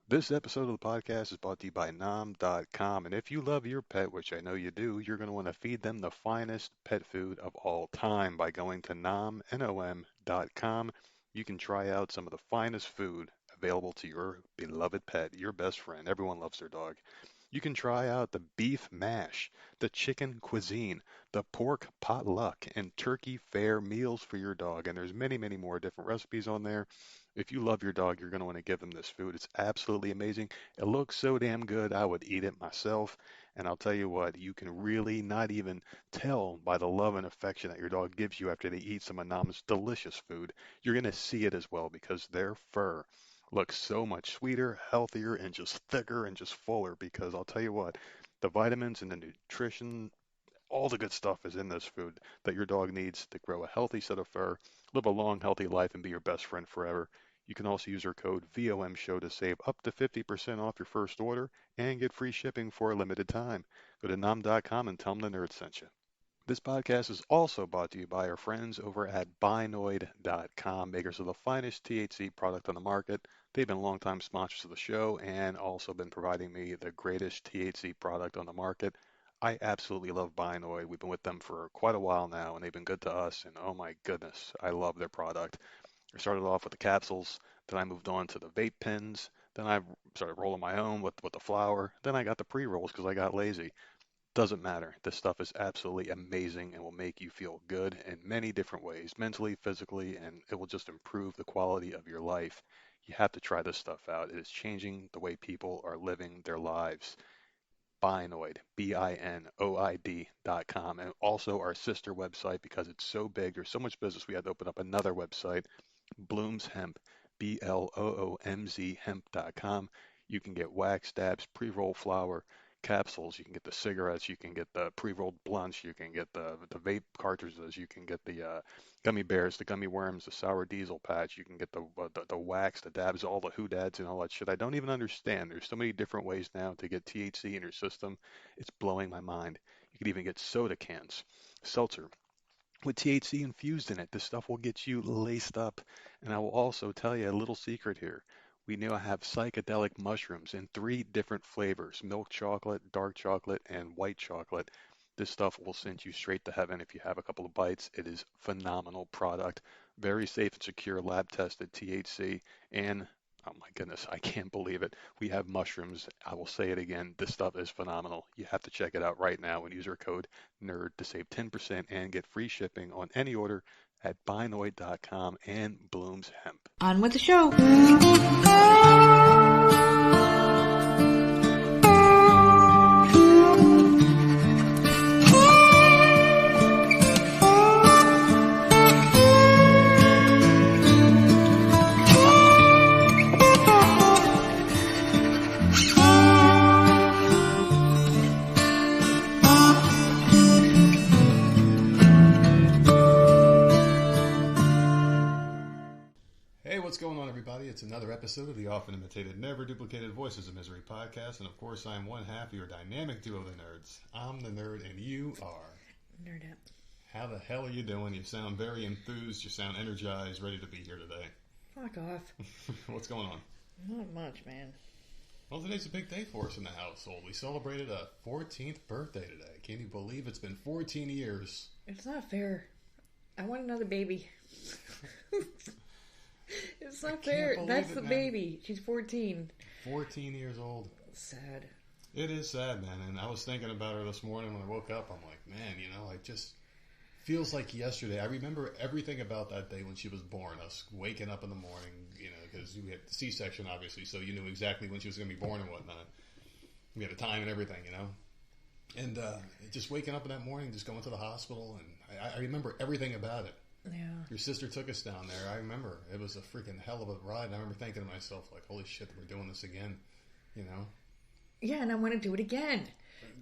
This episode of the podcast is brought to you by nomnomcom. And if you love your pet, which I know you do, you're going to want to feed them the finest pet food of all time by going to nomnomcom. You can try out some of the finest food available to your beloved pet, your best friend. Everyone loves their dog. You can try out the beef mash, the chicken cuisine, the pork potluck, and turkey fair meals for your dog. And there's many, many more different recipes on there. If you love your dog, you're going to want to give them this food. It's absolutely amazing. It looks so damn good, I would eat it myself. And I'll tell you what, you can really not even tell by the love and affection that your dog gives you after they eat some of Nam's delicious food. You're going to see it as well because their fur looks so much sweeter, healthier, and just thicker and just fuller. Because I'll tell you what, the vitamins and the nutrition, all the good stuff is in this food that your dog needs to grow a healthy set of fur, live a long, healthy life, and be your best friend forever. You can also use our code VOMSHOW to save up to 50% off your first order and get free shipping for a limited time. Go to nom.com and tell them the nerd sent you. This podcast is also brought to you by our friends over at Binoid.com, makers of the finest THC product on the market. They've been longtime sponsors of the show and also been providing me the greatest THC product on the market. I absolutely love Binoid. We've been with them for quite a while now, and they've been good to us. And oh my goodness, I love their product. I started off with the capsules, then I moved on to the vape pens, then I started rolling my own with the flower, then I got the pre-rolls because I got lazy. Doesn't matter. This stuff is absolutely amazing and will make you feel good in many different ways, mentally, physically, and it will just improve the quality of your life. You have to try this stuff out. It is changing the way people are living their lives. Binoid, Binoid.com, and also our sister website because it's so big. There's so much business. We had to open up another website, Bloom's Hemp, Bloomz hemp.com. You can get wax dabs, pre-roll flower, capsules. You can get the cigarettes. You can get the pre-rolled blunts. You can get the vape cartridges. You can get the gummy bears, the gummy worms, the sour diesel patch. You can get the wax, the dabs, all the hoodads and all that shit. I don't even understand. There's so many different ways now to get THC in your system. It's blowing my mind. You can even get soda cans, seltzer with THC infused in it. This stuff will get you laced up. And I will also tell you a little secret here. We now have psychedelic mushrooms in three different flavors: milk chocolate, dark chocolate, and white chocolate. This stuff will send you straight to heaven if you have a couple of bites. It is phenomenal product, very safe and secure, lab tested THC, and oh my goodness, I can't believe it. We have mushrooms. I will say it again. This stuff is phenomenal. You have to check it out right now and use our code NERD to save 10% and get free shipping on any order at binoid.com and Bloom's Hemp. On with the show. What's going on, everybody? It's another episode of the often imitated, never duplicated Voices of Misery podcast, and of course, I'm one half of your dynamic duo, the nerds. I'm the nerd, and you are Nerd up. How the hell are you doing? You sound very enthused. You sound energized, ready to be here today. Fuck off. What's going on? Not much, man. Well, today's a big day for us in the household. We celebrated a 14th birthday today. Can you believe it's been 14 years? It's not fair. I want another baby. It's not fair. That's the baby. She's 14. 14 years old. Sad. It is sad, man. And I was thinking about her this morning when I woke up. I'm like, man, it just feels like yesterday. I remember everything about that day when she was born. Us waking up in the morning, because we had the C-section, obviously, so you knew exactly when she was going to be born and whatnot. We had a time and everything, And just waking up in that morning, just going to the hospital, and I remember everything about it. Yeah. Your sister took us down there. I remember. It was a freaking hell of a ride. And I remember thinking to myself, like, holy shit, we're doing this again, Yeah, and I want to do it again.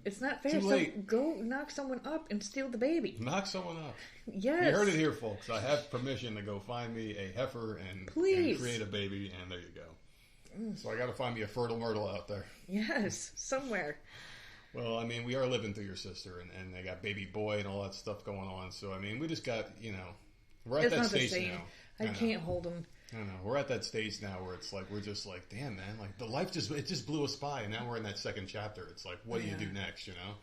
It's not fair. Too late. So go knock someone up and steal the baby. Knock someone up. Yes. You heard it here, folks. I have permission to go find me a heifer and create a baby, and there you go. So I got to find me a fertile myrtle out there. Yes, somewhere. Well, we are living through your sister, and they got baby boy and all that stuff going on. So, we just got, we're at It's that not the stage same. now. I can't hold him. I don't know. We're at that stage now where it's like we're just like, damn, man, like the life just blew us by, and now we're in that second chapter. It's like, what do you do next? You know?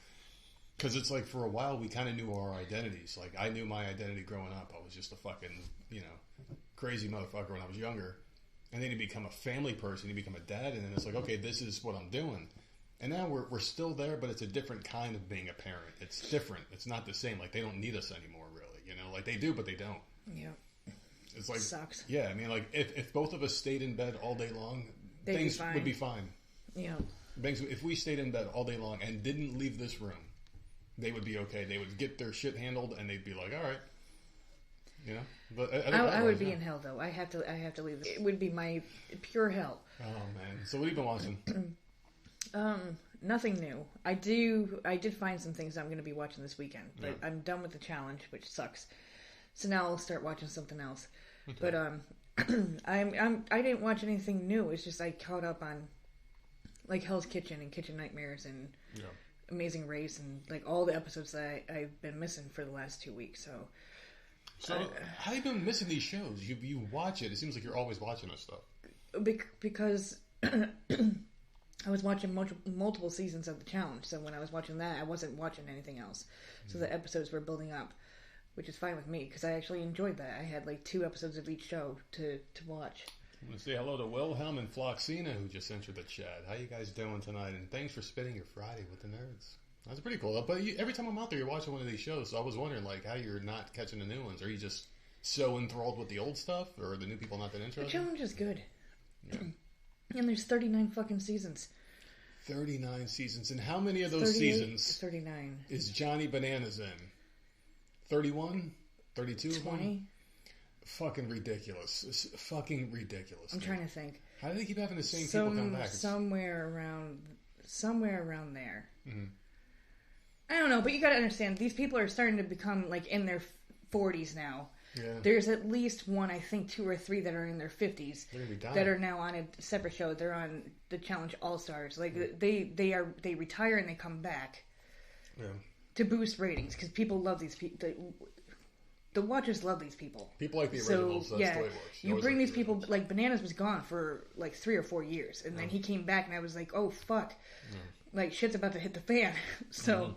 Because it's like for a while we kind of knew our identities. Like I knew my identity growing up. I was just a fucking crazy motherfucker when I was younger, and then you become a family person, you become a dad, and then it's like, okay, this is what I'm doing. And now we're still there, but it's a different kind of being a parent. It's different. It's not the same. Like they don't need us anymore, really. You know, like they do, but they don't. Yeah. It's like sucks. Yeah, I mean, like if both of us stayed in bed all day long, things would be fine. Yeah. If we stayed in bed all day long and didn't leave this room, they would be okay. They would get their shit handled, and they'd be like, all right, you know. But I would be in hell though. I have to leave. It would be my pure hell. Oh man! So what have you been watching? Nothing new. I did find some things I'm going to be watching this weekend, but I'm done with the challenge, which sucks. So now I'll start watching something else. Okay. But I didn't watch anything new. It's just I caught up on like Hell's Kitchen and Kitchen Nightmares and Amazing Race and like all the episodes that I've been missing for the last 2 weeks. So how have you been missing these shows? You watch it. It seems like you're always watching this stuff. Because I was watching multiple seasons of the challenge. So when I was watching that, I wasn't watching anything else. So the episodes were building up, which is fine with me because I actually enjoyed that. I had like 2 episodes of each show to watch. I'm going to say hello to Wilhelm and Floxina, who just entered the chat. How you guys doing tonight? And thanks for spending your Friday with the nerds. That's pretty cool. But every time I'm out there, you're watching one of these shows. So I was wondering, like, how you're not catching the new ones. Are you just so enthralled with the old stuff, or are the new people not that interested? The challenge is good. Yeah. And there's 39 fucking seasons. 39 seasons. And how many of those seasons 39 is Johnny Bananas in? 31? 32? 20? Fucking ridiculous. It's fucking ridiculous. I'm trying to think. How do they keep having the same people come back? Somewhere around there. Mm-hmm. I don't know, but you gotta understand, these people are starting to become like in their 40s now. Yeah. There's at least one, I think 2 or 3 that are in their 50s that are now on a separate show. They're on the Challenge All Stars. Like they retire and they come back to boost ratings because people love these people. The watchers love these people. People like the originals. So, that's the way it works. You bring these people, like Bananas was gone for like 3 or 4 years, and then he came back, and I was like, oh fuck, like shit's about to hit the fan. So,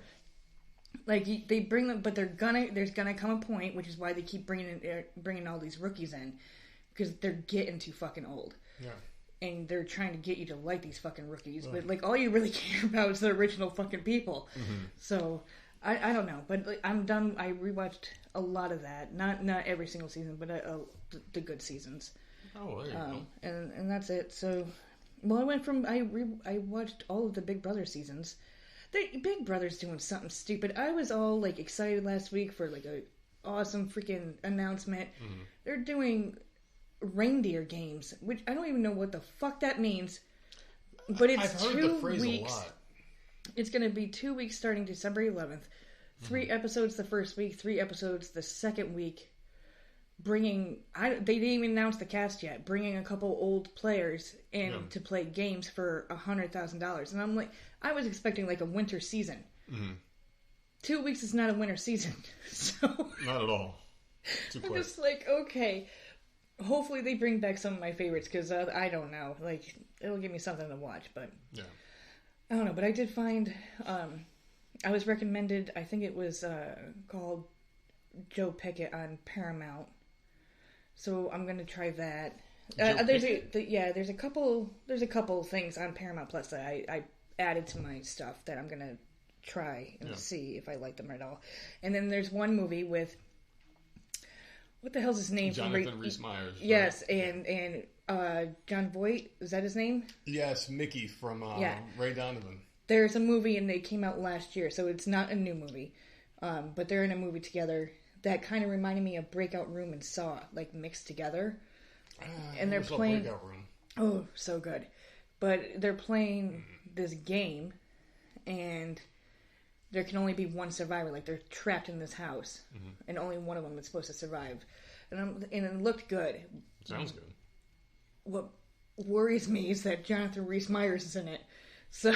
like they bring them, but there's gonna come a point, which is why they keep bringing all these rookies in, because they're getting too fucking old. Yeah. And they're trying to get you to like these fucking rookies, but like all you really care about is the original fucking people. Mm-hmm. So. I don't know, but like, I'm done. I rewatched a lot of that. Not every single season, but the good seasons. Oh, there you go. And that's it. So, well, I went from I watched all of the Big Brother seasons. The Big Brother's doing something stupid. I was all like excited last week for like a awesome freaking announcement. Mm-hmm. They're doing reindeer games, which I don't even know what the fuck that means. But it's I've heard 2 the phrase weeks. A lot. It's going to be 2 weeks starting December 11th. 3 episodes the first week, 3 episodes the second week. They didn't even announce the cast yet. Bringing a couple old players in to play games for $100,000. And I'm like, I was expecting like a winter season. Mm-hmm. 2 weeks is not a winter season. So not at all. Too quick. I'm just like, okay. Hopefully they bring back some of my favorites because I don't know. Like, it'll give me something to watch, but... Yeah. I don't know, but I did find, I was recommended, I think it was called Joe Pickett on Paramount. So I'm going to try that. There's a couple things on Paramount Plus that I added to my stuff that I'm going to try and see if I like them at all. And then there's one movie with, what the hell's his name? Jonathan Rhys-Meyers. Yes, and John Voight, is that his name? Yes, Mickey from Ray Donovan. There's a movie and they came out last year, so it's not a new movie. But they're in a movie together that kind of reminded me of Breakout Room and Saw, like mixed together. And they're playing... Breakout Room. Oh, so good. But they're playing this game and there can only be one survivor. Like they're trapped in this house and only one of them is supposed to survive. And it looked good. Sounds good. What worries me is that Jonathan Rhys-Meyers is in it. So,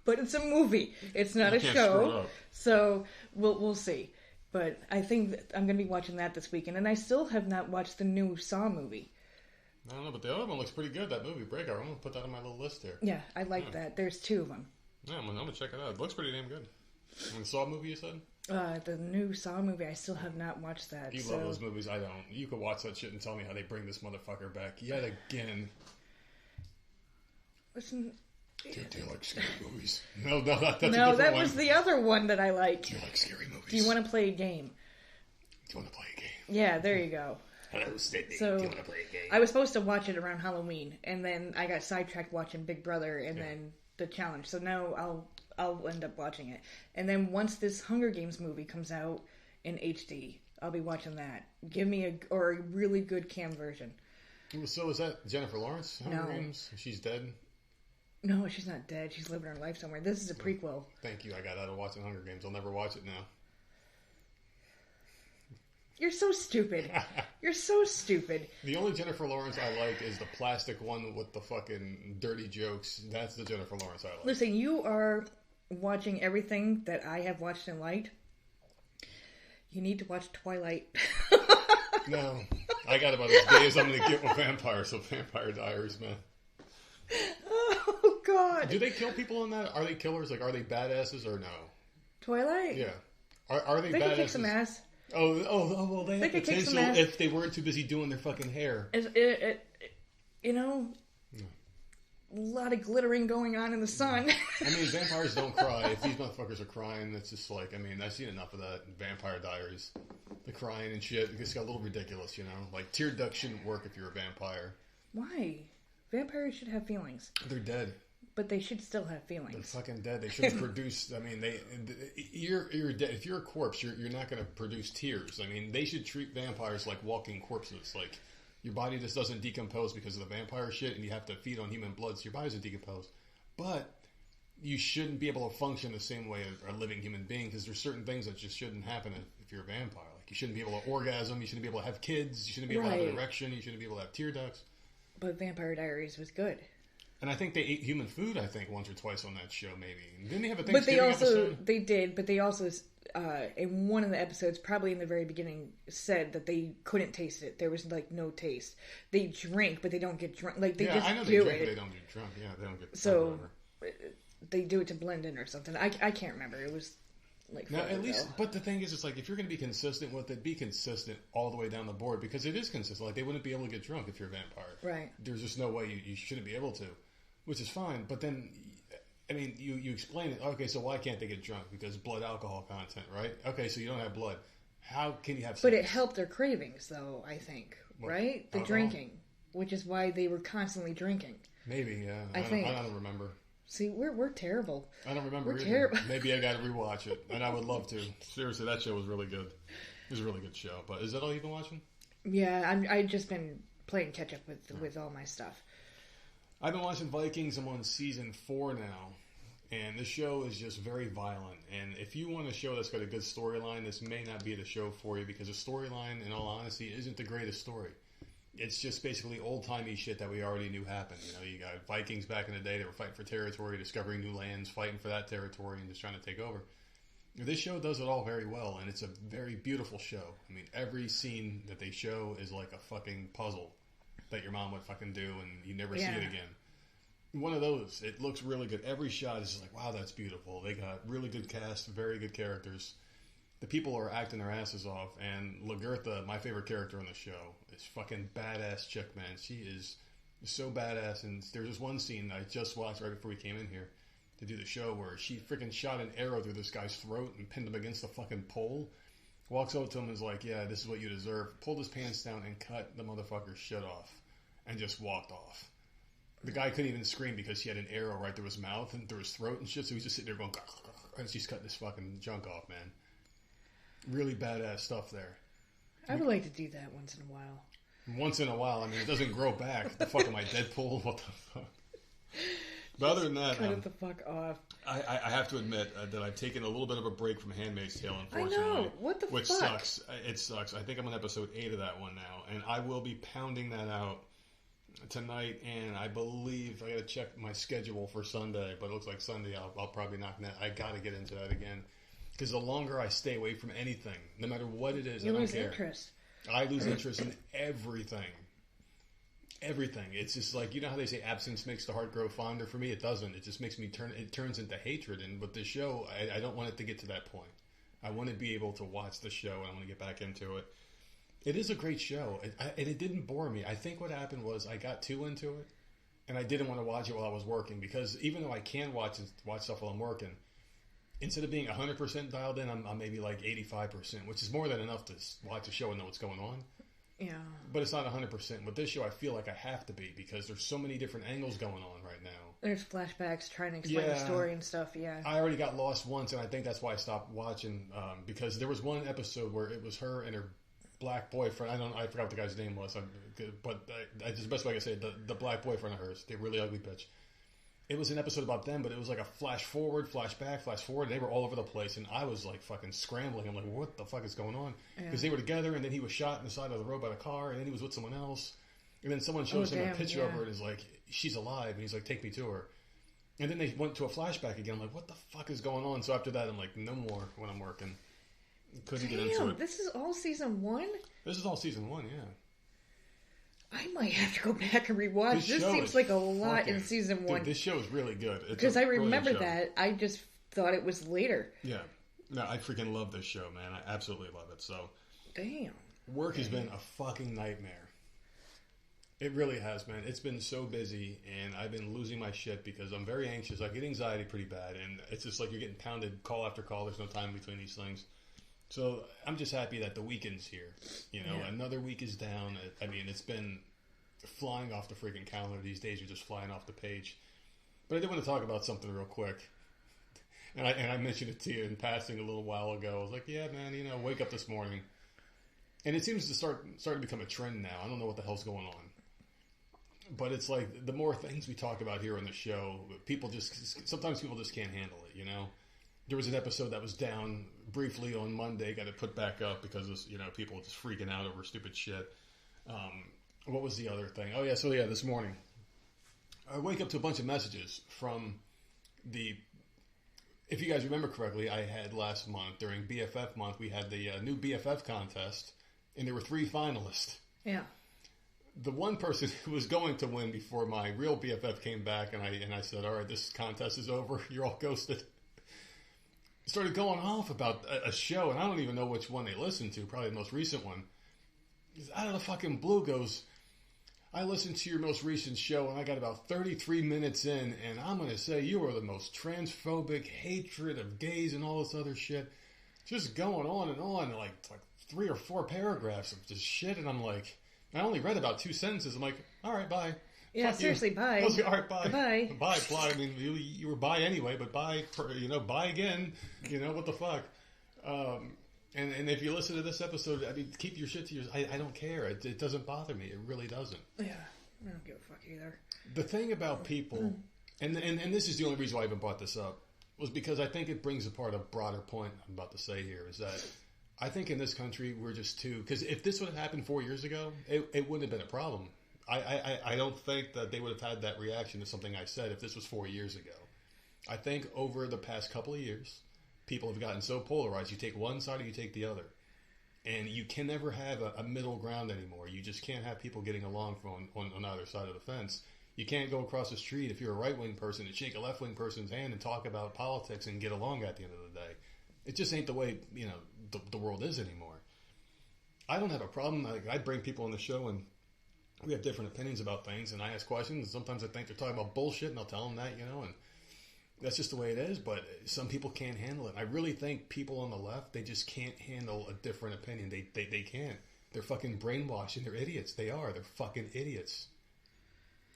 but it's a movie. It's not a show. So we'll see. But I think that I'm going to be watching that this weekend. And I still have not watched the new Saw movie. I don't know, but the other one looks pretty good. That movie, Breakout. I'm gonna put that on my little list here. Yeah, I like that. There's 2 of them. Yeah, I'm gonna check it out. It looks pretty damn good. And the Saw movie, you said? The new Saw movie, I still have not watched that. You love those movies. I don't. You could watch that shit and tell me how they bring this motherfucker back yet again. Listen. Do you like scary movies? No, that's a no, that one. was the other one that I like. Do you like scary movies? Do you want to play a game? Do you want to play a game? Yeah, there you go. Hello, Sydney. So, do you want to play a game? I was supposed to watch it around Halloween, and then I got sidetracked watching Big Brother, and then the challenge. So now I'll end up watching it. And then once this Hunger Games movie comes out in HD, I'll be watching that. Give me a really good cam version. So is that Jennifer Lawrence? Hunger No. Games? She's dead? No, she's not dead. She's living her life somewhere. This is a prequel. Thank you. I got out of watching Hunger Games. I'll never watch it now. You're so stupid. You're so stupid. The only Jennifer Lawrence I like is the plastic one with the fucking dirty jokes. That's the Jennifer Lawrence I like. Listen, you are watching everything that I have watched and liked. You need to watch Twilight. No. I got about as gay as I'm going to get with vampires, so Vampire Diaries, man. Oh, God. Do they kill people in that? Are they killers? Like, are they badasses or no? Twilight? Yeah. Are they They badasses? can kick some ass. Oh, well, they have could kick some potential ass. if they weren't too busy doing their fucking hair. You know, a lot of glittering going on in the sun. I mean, vampires don't cry. If these motherfuckers are crying, it's just like, I mean, I've seen enough of that in Vampire Diaries. The crying and shit. It just got a little ridiculous, you know? Like, tear ducts shouldn't work if you're a vampire. Why? Vampires should have feelings. They're dead. But they should still have They're feelings. fucking dead. They shouldn't produce. I mean, you're dead. If you're a corpse, you're not going to produce tears. I mean, they should treat vampires like walking corpses. Like, your body just doesn't decompose because of the vampire shit, and you have to feed on human blood, so your body doesn't decompose. But you shouldn't be able to function the same way as a living human being, because there's certain things that just shouldn't happen if you're a vampire. Like, you shouldn't be able to orgasm. You shouldn't be able to have kids. You shouldn't be able to have an erection. You shouldn't be able to have tear ducts. But Vampire Diaries was good. And I think they ate human food, I think, once or twice on that show, maybe. And didn't they have a But Thanksgiving episode? They did, but they also, in one of the episodes, probably in the very beginning, said that they couldn't taste it. There was, like, no taste. They drink, but they don't get drunk. Like, they just I know they do drink, it. but they don't get drunk. Yeah, they don't get So, they do it to blend in or something. I can't remember. It was, like, now, at least, ago. but the thing is, it's like, if you're going to be consistent with it, be consistent all the way down the board, because it is consistent. Like, they wouldn't be able to get drunk if you're a vampire. Right. There's just no way you shouldn't be able to, which is fine. But then, I mean, you explain it. Okay, so why can't they get drunk? Because blood alcohol content, right? Okay, so you don't have blood. How can you have sex? But it helped their cravings, though, I think. What, right? The alcohol? drinking. Which is why they were constantly drinking. Maybe, yeah. I think. I don't remember. See, we're terrible. I don't remember We're either. terrible. Maybe I got to rewatch it, and I would love to. Seriously, that show was really good. It was a really good show. But is that all you've been watching? Yeah, I've just been playing catch up with all my stuff. I've been watching Vikings. I'm on season 4 now, and this show is just very violent. And if you want a show that's got a good storyline, this may not be the show for you, because the storyline, in all honesty, isn't the greatest story. It's just basically old-timey shit that we already knew happened. You know, you got Vikings back in the day that were fighting for territory, discovering new lands, fighting for that territory, and just trying to take over. This show does it all very well, and it's a very beautiful show. I mean, every scene that they show is like a fucking puzzle that your mom would fucking do, and you never see it again. One of those. It looks really good. Every shot is just like, wow, that's beautiful. They got really good cast, very good characters. The people are acting their asses off, and Lagertha, my favorite character on the show, is fucking badass chick, man. She is so badass, and there's this one scene I just watched right before we came in here to do the show where she freaking shot an arrow through this guy's throat and pinned him against the fucking pole. Walks over to him and is like, yeah, this is what you deserve. Pulled his pants down and cut the motherfucker's shit off and just walked off. The guy couldn't even scream because he had an arrow right through his mouth and through his throat and shit, so he's just sitting there going, and she's cutting this fucking junk off, man. Really badass stuff there. I would like to do that once in a while. Once in a while. I mean, it doesn't grow back. The fuck am I, Deadpool? What the fuck? But other than that, Cut it the fuck off. I have to admit that I've taken a little bit of a break from Handmaid's Tale, unfortunately. I know. What the which fuck? sucks. It sucks. I think I'm on episode 8 of that one now, and I will be pounding that out tonight, and I believe I got to check my schedule for Sunday, but it looks like Sunday I'll probably knock that. I got to get into that again. Because the longer I stay away from anything, no matter what it is, You I don't lose care. interest. I lose interest in everything. Everything. It's just like, you know how they say absence makes the heart grow fonder? For me, it doesn't. It just makes me it turns into hatred. And with this show, I don't want it to get to that point. I want to be able to watch the show, and I want to get back into it. It is a great show, and it didn't bore me. I think what happened was I got too into it, and I didn't want to watch it while I was working, because even though I can watch stuff while I'm working, instead of being 100% dialed in, I'm maybe like 85%, which is more than enough to watch a show and know what's going on. Yeah. But it's not 100%. With this show, I feel like I have to be, because there's so many different angles going on right now. There's flashbacks trying to explain the story and stuff, yeah. I already got lost once, and I think that's why I stopped watching, because there was one episode where it was her and her black boyfriend. I forgot what the guy's name was, but that's the best way I can say it. The black boyfriend of hers, the really ugly bitch. It was an episode about them, but it was like a flash forward, flash back, flash forward. They were all over the place, and I was like fucking scrambling. I'm like, what the fuck is going on? Because they were together, and then he was shot in the side of the road by the car, and then he was with someone else. And then someone shows him a picture of her and is like, she's alive. And he's like, take me to her. And then they went to a flashback again. I'm like, what the fuck is going on? So after that, I'm like, no more when I'm working. Couldn't get into it. This is all season 1? This is all season 1, yeah. I might have to go back and rewatch. This seems like a lot in season 1. Dude, this show is really good. Because I remember that. I just thought it was later. Yeah. No, I freaking love this show, man. I absolutely love it. So, damn. Work has been a fucking nightmare. It really has, man. It's been so busy, and I've been losing my shit because I'm very anxious. I get anxiety pretty bad, and it's just like you're getting pounded call after call. There's no time between these things. So I'm just happy that the weekend's here. You know, another week is down. I mean, it's been flying off the freaking calendar. These days are just flying off the page. But I did want to talk about something real quick. And I mentioned it to you in passing a little while ago. I was like, yeah, man, you know, wake up this morning. And it seems to start to become a trend now. I don't know what the hell's going on. But it's like the more things we talk about here on the show, sometimes people just can't handle it, you know? There was an episode that was down briefly on Monday, got it put back up because of, you know, people just freaking out over stupid shit. What was the other thing? Oh, yeah, so yeah, this morning. I wake up to a bunch of messages from if you guys remember correctly, I had last month, during BFF month, we had the new BFF contest, and there were 3 finalists. Yeah. The one person who was going to win before my real BFF came back, and I said, all right, this contest is over. You're all ghosted. Started going off about a show, and I don't even know which one they listened to, probably the most recent one. Out of the fucking blue goes, I listened to your most recent show, and I got about 33 minutes in, and I'm going to say you are the most transphobic, hatred of gays and all this other shit. Just going on and on, like 3 or 4 paragraphs of just shit, and I'm like, I only read about 2 sentences. I'm like, all right, bye. Yeah, Fuck seriously, you. bye. I was like, all right, bye. Bye. Bye. I mean, you were bye anyway, but bye, bye again. You know, what the fuck? And if you listen to this episode, I mean, keep your shit to yourself. I don't care. It doesn't bother me. It really doesn't. Yeah, I don't give a fuck either. The thing about people, and this is the only reason why I even brought this up, was because I think it brings apart a broader point I'm about to say here, is that I think in this country we're just too, because if this would have happened 4 years ago, it wouldn't have been a problem. I don't think that they would have had that reaction to something I said if this was 4 years ago. I think over the past couple of years, people have gotten so polarized. You take one side or you take the other. And you can never have a middle ground anymore. You just can't have people getting along on either side of the fence. You can't go across the street if you're a right-wing person and shake a left-wing person's hand and talk about politics and get along at the end of the day. It just ain't the way, you know, the world is anymore. I don't have a problem. I bring people on the show and we have different opinions about things, and I ask questions, and sometimes I think they're talking about bullshit, and I'll tell them that, you know, and that's just the way it is, but some people can't handle it. I really think people on the left, they just can't handle a different opinion. They can't. They're fucking brainwashed, and they're idiots. They are. They're fucking idiots.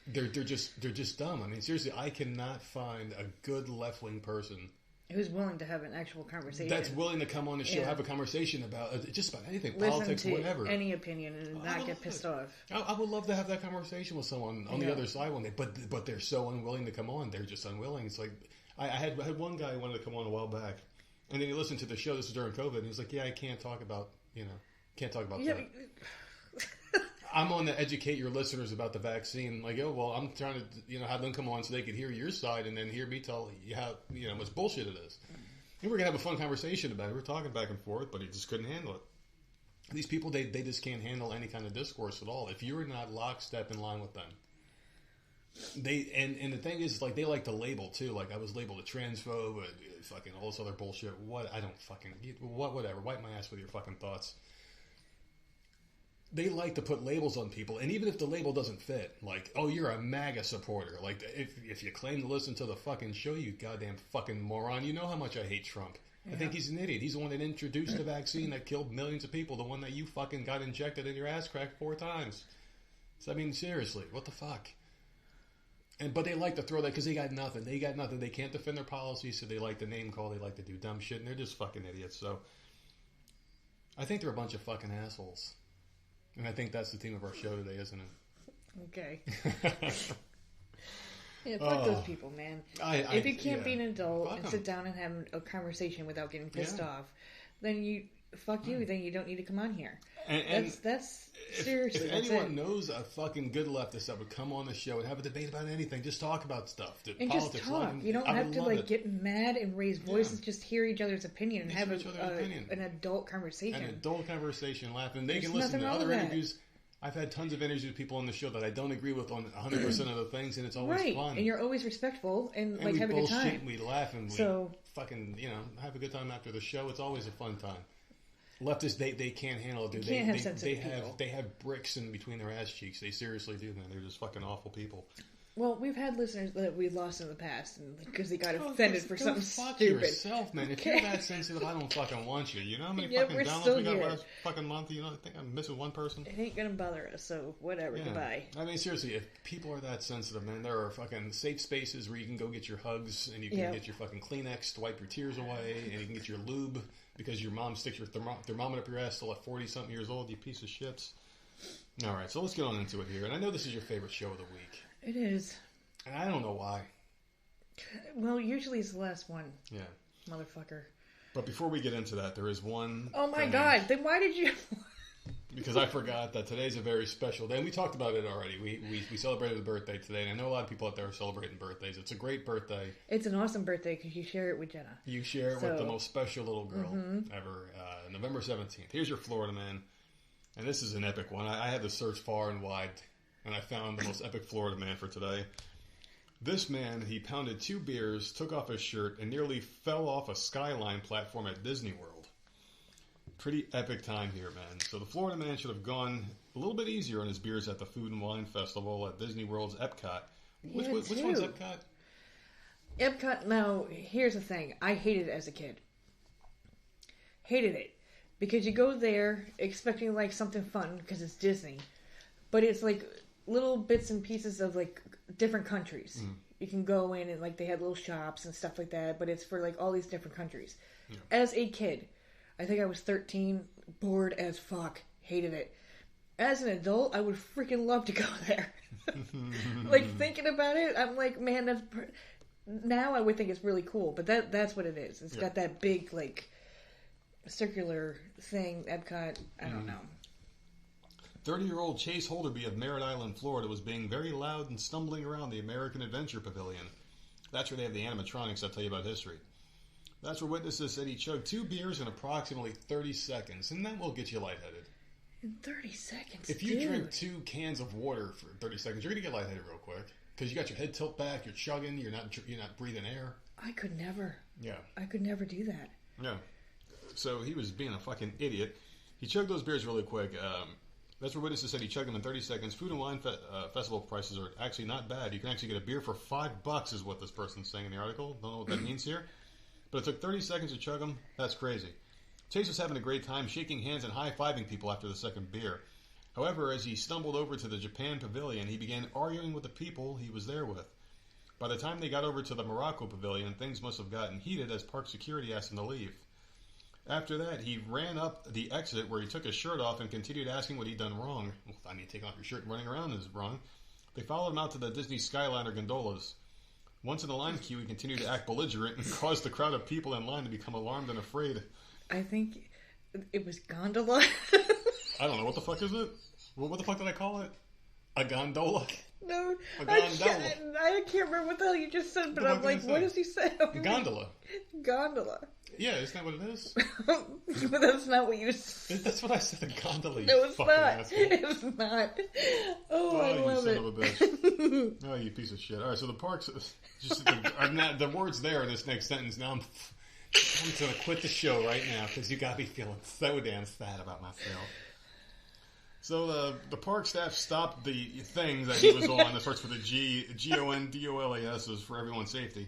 They're just dumb. I mean, seriously, I cannot find a good left-wing person who's willing to have an actual conversation. That's willing to come on the show, have a conversation about just about anything, listen politics, to whatever. Any opinion and not get pissed off. I would love to have that conversation with someone on the other side one day, but they're so unwilling to come on. They're just unwilling. It's like I had one guy who wanted to come on a while back, and then he listened to the show. This was during COVID, and he was like, "Yeah, I can't talk about that." I'm on to educate your listeners about the vaccine. Like, oh, well, I'm trying to, have them come on so they could hear your side and then hear me tell you how, much bullshit it is. And we're going to have a fun conversation about it. We're talking back and forth, but he just couldn't handle it. These people, they just can't handle any kind of discourse at all. If you're not lockstep in line with them, and the thing is, like, they like to label too. Like, I was labeled a transphobe, fucking all this other bullshit. What? I don't fucking whatever. Wipe my ass with your fucking thoughts. They like to put labels on people, and even if the label doesn't fit, like, oh, you're a MAGA supporter. Like, if you claim to listen to the fucking show, you goddamn fucking moron. You know how much I hate Trump. Yeah. I think he's an idiot. He's the one that introduced the vaccine that killed millions of people. The one that you fucking got injected in your ass crack 4 times. So, I mean, seriously, what the fuck? But they like to throw that because they got nothing. They got nothing. They can't defend their policies, so they like to name call. They like to do dumb shit, and they're just fucking idiots. So I think they're a bunch of fucking assholes. And I think that's the theme of our show today, isn't it? Okay. Yeah, fuck those people, man. If you can't be an adult and sit down and have a conversation without getting pissed off, then fuck you. Then you don't need to come on here. And that's seriously. If anyone knows a fucking good leftist that would come on the show and have a debate about anything, just talk about stuff. And politics, just talk. You don't have to get mad and raise voices. Yeah. Just hear each other's opinion and have an adult conversation. An adult conversation, laughing. They can listen to other interviews. I've had tons of interviews with people on the show that I don't agree with on 100% of the things, and it's always fun. And you're always respectful and like have a good time. And we laugh and we fucking have a good time after the show. It's always a fun time. Leftists, they can't handle it, dude. They have bricks in between their ass cheeks. They seriously do, man. They're just fucking awful people. Well, we've had listeners that we lost in the past because they got offended for something fuck stupid. Yourself, man. If you're that sensitive, I don't fucking want you. You know how many fucking downloads we got last fucking month? You know, I think I'm missing one person. It ain't gonna bother us, so whatever. Yeah. Goodbye. I mean, seriously, if people are that sensitive, man, there are fucking safe spaces where you can go get your hugs and you can get your fucking Kleenex to wipe your tears away, and you can get your lube because your mom sticks your thermometer up your ass still at 40-something years old. You piece of shits. All right, so let's get on into it here. And I know this is your favorite show of the week. It is. And I don't know why. Well, usually it's the last one. Yeah. Motherfucker. But before we get into that, there is one... Oh my God, then why did you... Because I forgot that today's a very special day. And we talked about it already. We celebrated a birthday today. And I know a lot of people out there are celebrating birthdays. It's a great birthday. It's an awesome birthday because you share it with Jenna. You share it with the most special little girl ever. November 17th. Here's your Florida man. And this is an epic one. I had to search far and wide. And I found the most epic Florida man for today. This man, he pounded 2 beers, took off his shirt, and nearly fell off a skyline platform at Disney World. Pretty epic time here, man. So the Florida man should have gone a little bit easier on his beers at the Food and Wine Festival at Disney World's Epcot. Which one's Epcot? Epcot, now, here's the thing. I hated it as a kid. Hated it. Because you go there expecting, like, something fun, because it's Disney. But it's, like, little bits and pieces of, like, different countries. You can go in and, like, they had little shops and stuff like that, but it's for, like, all these different countries. Yeah. As a kid, I think I was 13, bored as fuck, hated it. As an adult, I would freaking love to go there. Like, thinking about it, I'm like, man, now I would think it's really cool, but that's what it is. It's got that big, like, circular thing, Epcot, I don't know. 30-year-old Chase Holderby of Merritt Island, Florida, was being very loud and stumbling around the American Adventure Pavilion. That's where they have the animatronics I'll tell you about history. That's where witnesses said he chugged 2 beers in approximately 30 seconds, and that will get you lightheaded. In 30 seconds, If you drink 2 cans of water for 30 seconds, you're going to get lightheaded real quick. Because you got your head tilt back, you're chugging, you're not breathing air. I could never. Yeah. I could never do that. Yeah. So he was being a fucking idiot. He chugged those beers really quick. That's where witnesses said he chugged them in 30 seconds. Food and Wine Festival prices are actually not bad. You can actually get a beer for $5 is what this person's saying in the article. Don't know what that means here. But it took 30 seconds to chug them. That's crazy. Chase was having a great time shaking hands and high-fiving people after the second beer. However, as he stumbled over to the Japan Pavilion, he began arguing with the people he was there with. By the time they got over to the Morocco Pavilion, things must have gotten heated as park security asked him to leave. After that, he ran up the exit where he took his shirt off and continued asking what he'd done wrong. Well, I mean, taking off your shirt and running around is wrong. They followed him out to the Disney Skyliner gondolas. Once in the line queue, he continued to act belligerent and caused the crowd of people in line to become alarmed and afraid. I think it was gondola. I don't know. What the fuck is it? What the fuck did I call it? A gondola? No, A I gondola. can't remember what the hell you just said, but What I'm am I like, gonna what say? does he say? Gondola. Gondola. Yeah, isn't that what it is? But that's not what you said. That's what I said, a gondola, you No, it's fucking not. asshole. It's not. Oh, I you love son it. of a bitch. Oh, you piece of shit. All right, so the parks, just the words there in this next sentence, now I'm going to quit the show right now because you got me feeling so damn sad about myself. So the park staff stopped the thing that he was on, that starts with a G-O-N-D-O-L-A-S, is for everyone's safety.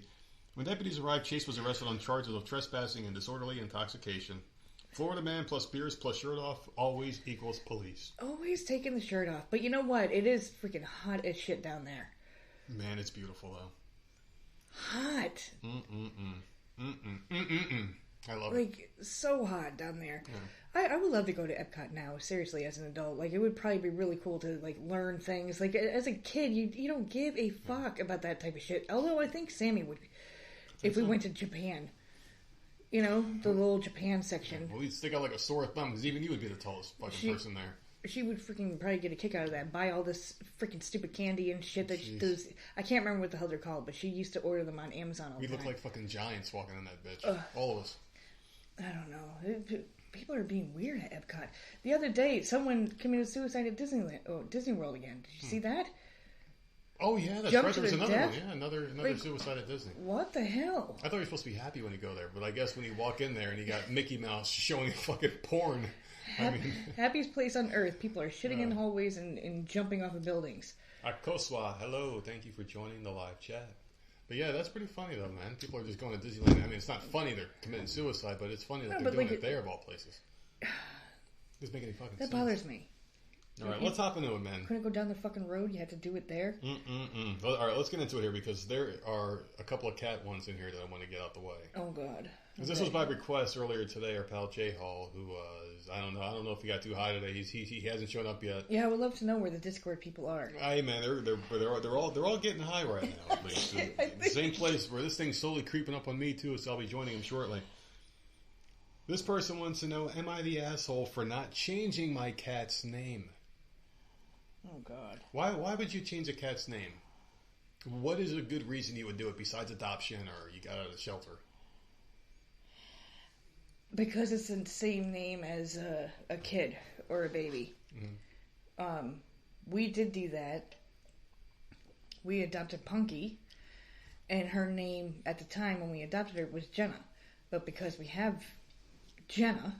When deputies arrived, Chase was arrested on charges of trespassing and disorderly intoxication. Florida man plus beers plus shirt off always equals police. Always taking the shirt off. But you know what? It is freaking hot as shit down there. Man, it's beautiful, though. Hot. I love it. Like, so hot down there. Yeah. I would love to go to Epcot now, seriously, as an adult. Like, it would probably be really cool to, like, learn things. Like, as a kid, you don't give a fuck about that type of shit. Although I think Sammy would, if we went to Japan. You know, the little Japan section. Well, you'd stick out like a sore thumb, because even you would be the tallest fucking person there. She would freaking probably get a kick out of that. Buy all this freaking stupid candy and shit that those. I can't remember what the hell they're called, but she used to order them on Amazon all the We time. look like fucking giants walking in that bitch. All of us. I don't know. People are being weird at Epcot. The other day, someone committed suicide at Disney World again. Did you see that? Oh yeah, that's Jumped right. to There was their another death? one. Yeah, another Like, suicide at Disney. What the hell? I thought you were supposed to be happy when you go there, but I guess when you walk in there and you got Mickey Mouse showing fucking porn. Happiest place on earth. People are shitting in hallways and jumping off of buildings. Akoswa, hello, thank you for joining the live chat. But yeah, that's pretty funny though, man. People are just going to Disneyland. I mean, it's not funny they're committing suicide, but it's funny that they're doing it there of all places. Doesn't make any fucking sense. That bothers me. All right, let's hop into it, man. Couldn't go down the fucking road. You had to do it there. All right, let's get into it here because there are a couple of cat ones in here that I want to get out the way. Oh God. Because this was by request earlier today. Our pal Jay Hall, who was, I don't know if he got too high today. He hasn't shown up yet. Yeah, I would love to know where the Discord people are. Hey man, they're all getting high right now. At least the same place where this thing's slowly creeping up on me too. So I'll be joining him shortly. This person wants to know: am I the asshole for not changing my cat's name? Oh God. Why would you change a cat's name? What is a good reason you would do it besides adoption or you got out of the shelter? Because it's the same name as a kid or a baby. Mm-hmm. We did do that. We adopted Punky, and her name at the time when we adopted her was Jenna. But because we have Jenna,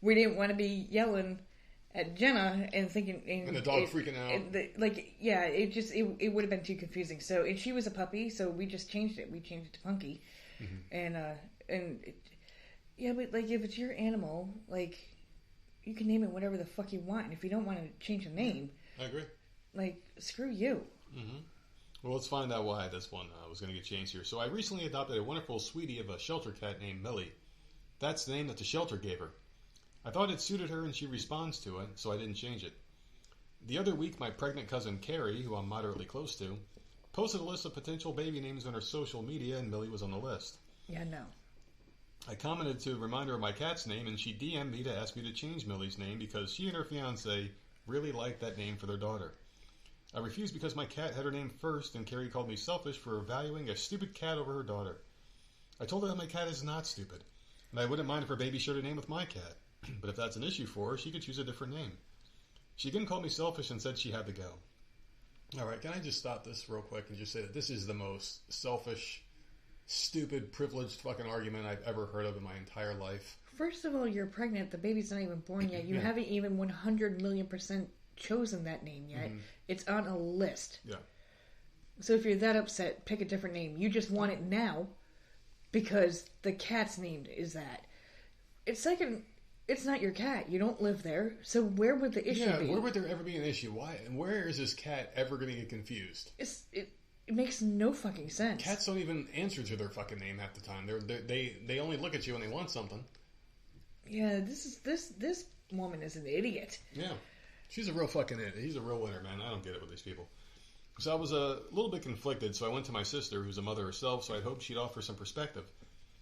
we didn't want to be yelling at Jenna and thinking... And the dog freaking out. It would have been too confusing. So, and she was a puppy, so we just changed it. We changed it to Punky. Mm-hmm. But like if it's your animal, like you can name it whatever the fuck you want. And if you don't want to change the name... I agree. Like, screw you. Mm-hmm. Well, let's find out why this one was going to get changed here. So I recently adopted a wonderful sweetie of a shelter cat named Millie. That's the name that the shelter gave her. I thought it suited her and she responds to it, so I didn't change it. The other week, my pregnant cousin Carrie, who I'm moderately close to, posted a list of potential baby names on her social media, and Millie was on the list. Yeah, no. I commented to remind her of my cat's name, and she DM'd me to ask me to change Millie's name because she and her fiancé really liked that name for their daughter. I refused because my cat had her name first, and Carrie called me selfish for valuing a stupid cat over her daughter. I told her that my cat is not stupid, and I wouldn't mind if her baby shared a name with my cat. But if that's an issue for her, she could choose a different name. She again called me selfish and said she had to go. All right, can I just stop this real quick and just say that this is the most selfish, stupid, privileged fucking argument I've ever heard of in my entire life. First of all, you're pregnant. The baby's not even born yet. You haven't even 100 million% chosen that name yet. Mm-hmm. It's on a list. Yeah. So if you're that upset, pick a different name. You just want it now because the cat's name is that. It's not your cat. You don't live there. So where would the issue be? Where would there ever be an issue? Why? And where is this cat ever going to get confused? It makes no fucking sense. Cats don't even answer to their fucking name half the time. They only look at you when they want something. Yeah, this woman is an idiot. Yeah. She's a real fucking idiot. He's a real winner, man. I don't get it with these people. So I was a little bit conflicted, so I went to my sister, who's a mother herself, so I hoped she'd offer some perspective.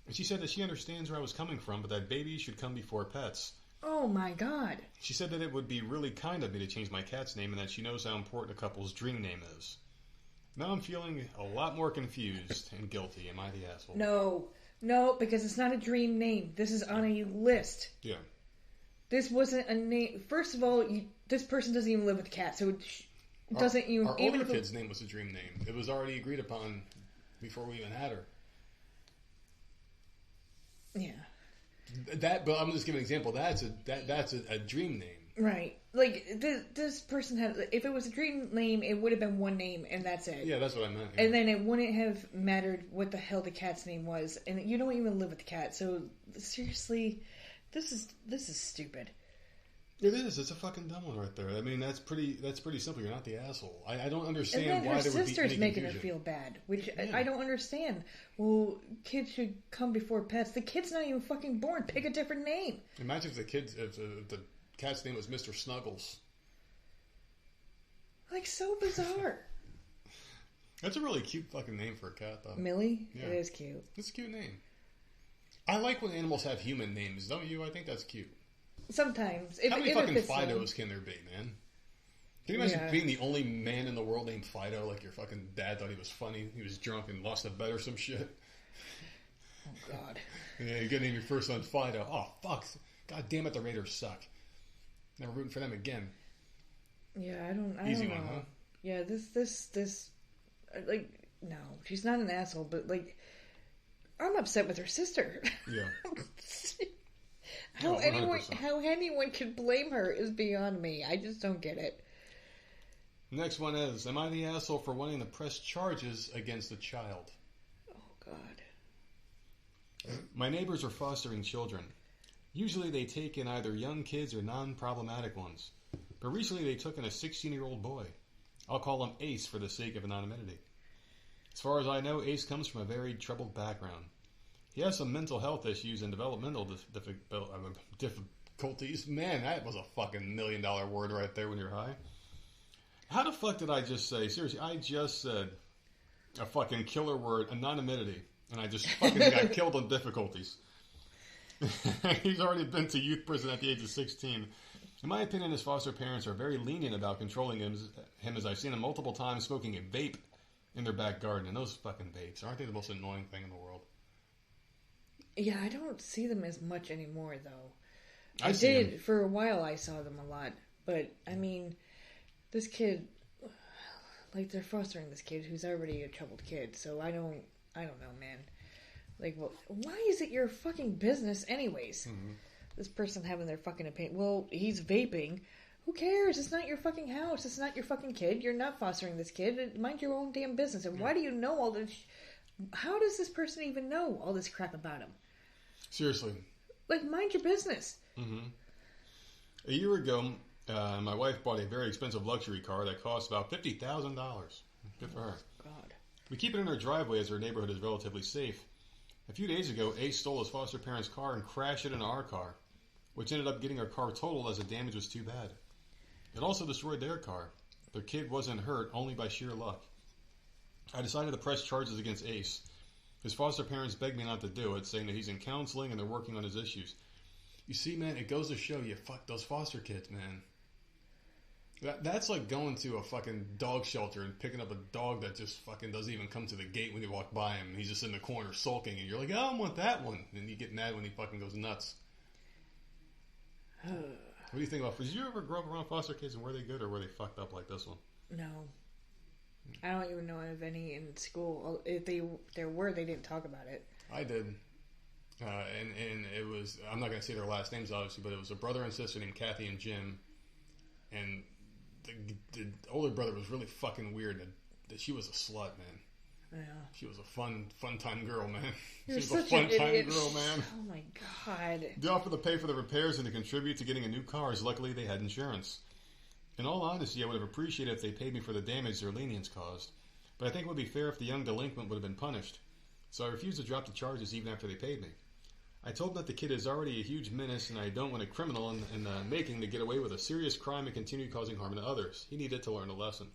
And she said that she understands where I was coming from, but that babies should come before pets. Oh my god. She said that it would be really kind of me to change my cat's name and that she knows how important a couple's dream name is. Now I'm feeling a lot more confused and guilty. Am I the asshole? No, because it's not a dream name. This is on a list. Yeah. This wasn't a name. First of all, this person doesn't even live with the cat, so it doesn't even... Our even older kid's name was a dream name. It was already agreed upon before we even had her. Yeah. But I'm just giving an example. That's a dream name. Right. Like, this person had... If it was a dream name, it would have been one name, and that's it. Yeah, that's what I meant. Yeah. And then it wouldn't have mattered what the hell the cat's name was. And you don't even live with the cat, so seriously, this is stupid. It is. It's a fucking dumb one right there. I mean, that's pretty simple. You're not the asshole. I don't understand and then why there would be any sister's making her confusion. feel bad, which I don't understand. Well, kids should come before pets. The kid's not even fucking born. Pick a different name. Imagine if the cat's name was Mr. Snuggles. Like, so bizarre. That's a really cute fucking name for a cat, though. Millie? Yeah. It is cute. It's a cute name. I like when animals have human names, don't you? I think that's cute. Sometimes. How many fucking Fidos can there be, man? Can you imagine being the only man in the world named Fido? Like your fucking dad thought he was funny. He was drunk and lost a bet or some shit. Oh, God. Yeah, you're gonna name your first son Fido. Oh, fuck. God damn it, the Raiders suck. Never rooting for them again. Yeah, I don't Easy know. one, huh? Yeah, this, like, no. She's not an asshole, but, like, I'm upset with her sister. Yeah. How 100%. how anyone could blame her is beyond me. I just don't get it. Next one is, am I the asshole for wanting to press charges against a child? Oh, God. My neighbors are fostering children. Usually they take in either young kids or non-problematic ones. But recently they took in a 16-year-old boy. I'll call him Ace for the sake of anonymity. As far as I know, Ace comes from a very troubled background. He has some mental health issues and developmental difficulties. Man, that was a fucking $1 million word right there when you're high. How the fuck did I just say? Seriously, I just said a fucking killer word, anonymity, and I just fucking got killed on difficulties. He's already been to youth prison at the age of 16. In my opinion, his foster parents are very lenient about controlling him as I've seen him multiple times smoking a vape in their back garden. And those fucking vapes, aren't they the most annoying thing in the world? Yeah, I don't see them as much anymore, though. I did. For a while, I saw them a lot. But, I mean, this kid, like, they're fostering this kid who's already a troubled kid. So I don't know, man. Like, well, why is it your fucking business anyways? Mm-hmm. This person having their fucking opinion. Well, he's vaping. Who cares? It's not your fucking house. It's not your fucking kid. You're not fostering this kid. Mind your own damn business. And why do you know all this? How does this person even know all this crap about him? Seriously. Like, mind your business. Mm-hmm. A year ago, my wife bought a very expensive luxury car that cost about $50,000. Good for her. God. We keep it in our driveway as our neighborhood is relatively safe. A few days ago, Ace stole his foster parents' car and crashed it into our car, which ended up getting our car totaled as the damage was too bad. It also destroyed their car. Their kid wasn't hurt, only by sheer luck. I decided to press charges against Ace. His foster parents begged me not to do it, saying that he's in counseling and they're working on his issues. You see, man, it goes to show you, fuck those foster kids, man. That's like going to a fucking dog shelter and picking up a dog that just fucking doesn't even come to the gate when you walk by him. He's just in the corner sulking, and you're like, oh, I want that one. And you get mad when he fucking goes nuts. What do you think about? Did you ever grow up around foster kids, and were they good or were they fucked up like this one? No. I don't even know of any in school. If there were, they didn't talk about it. I did. And it was, I'm not going to say their last names, obviously, but it was a brother and sister named Kathy and Jim. And the older brother was really fucking weird. That she was a slut, man. Yeah. She was a fun time girl, man. You're She was a such fun an time idiot. girl, man. Oh my God. They offered to pay for the repairs and to contribute to getting a new car, as luckily they had insurance. In all honesty, I would have appreciated if they paid me for the damage their lenience caused. But I think it would be fair if the young delinquent would have been punished. So I refused to drop the charges even after they paid me. I told them that the kid is already a huge menace and I don't want a criminal in the making to get away with a serious crime and continue causing harm to others. He needed to learn a lesson.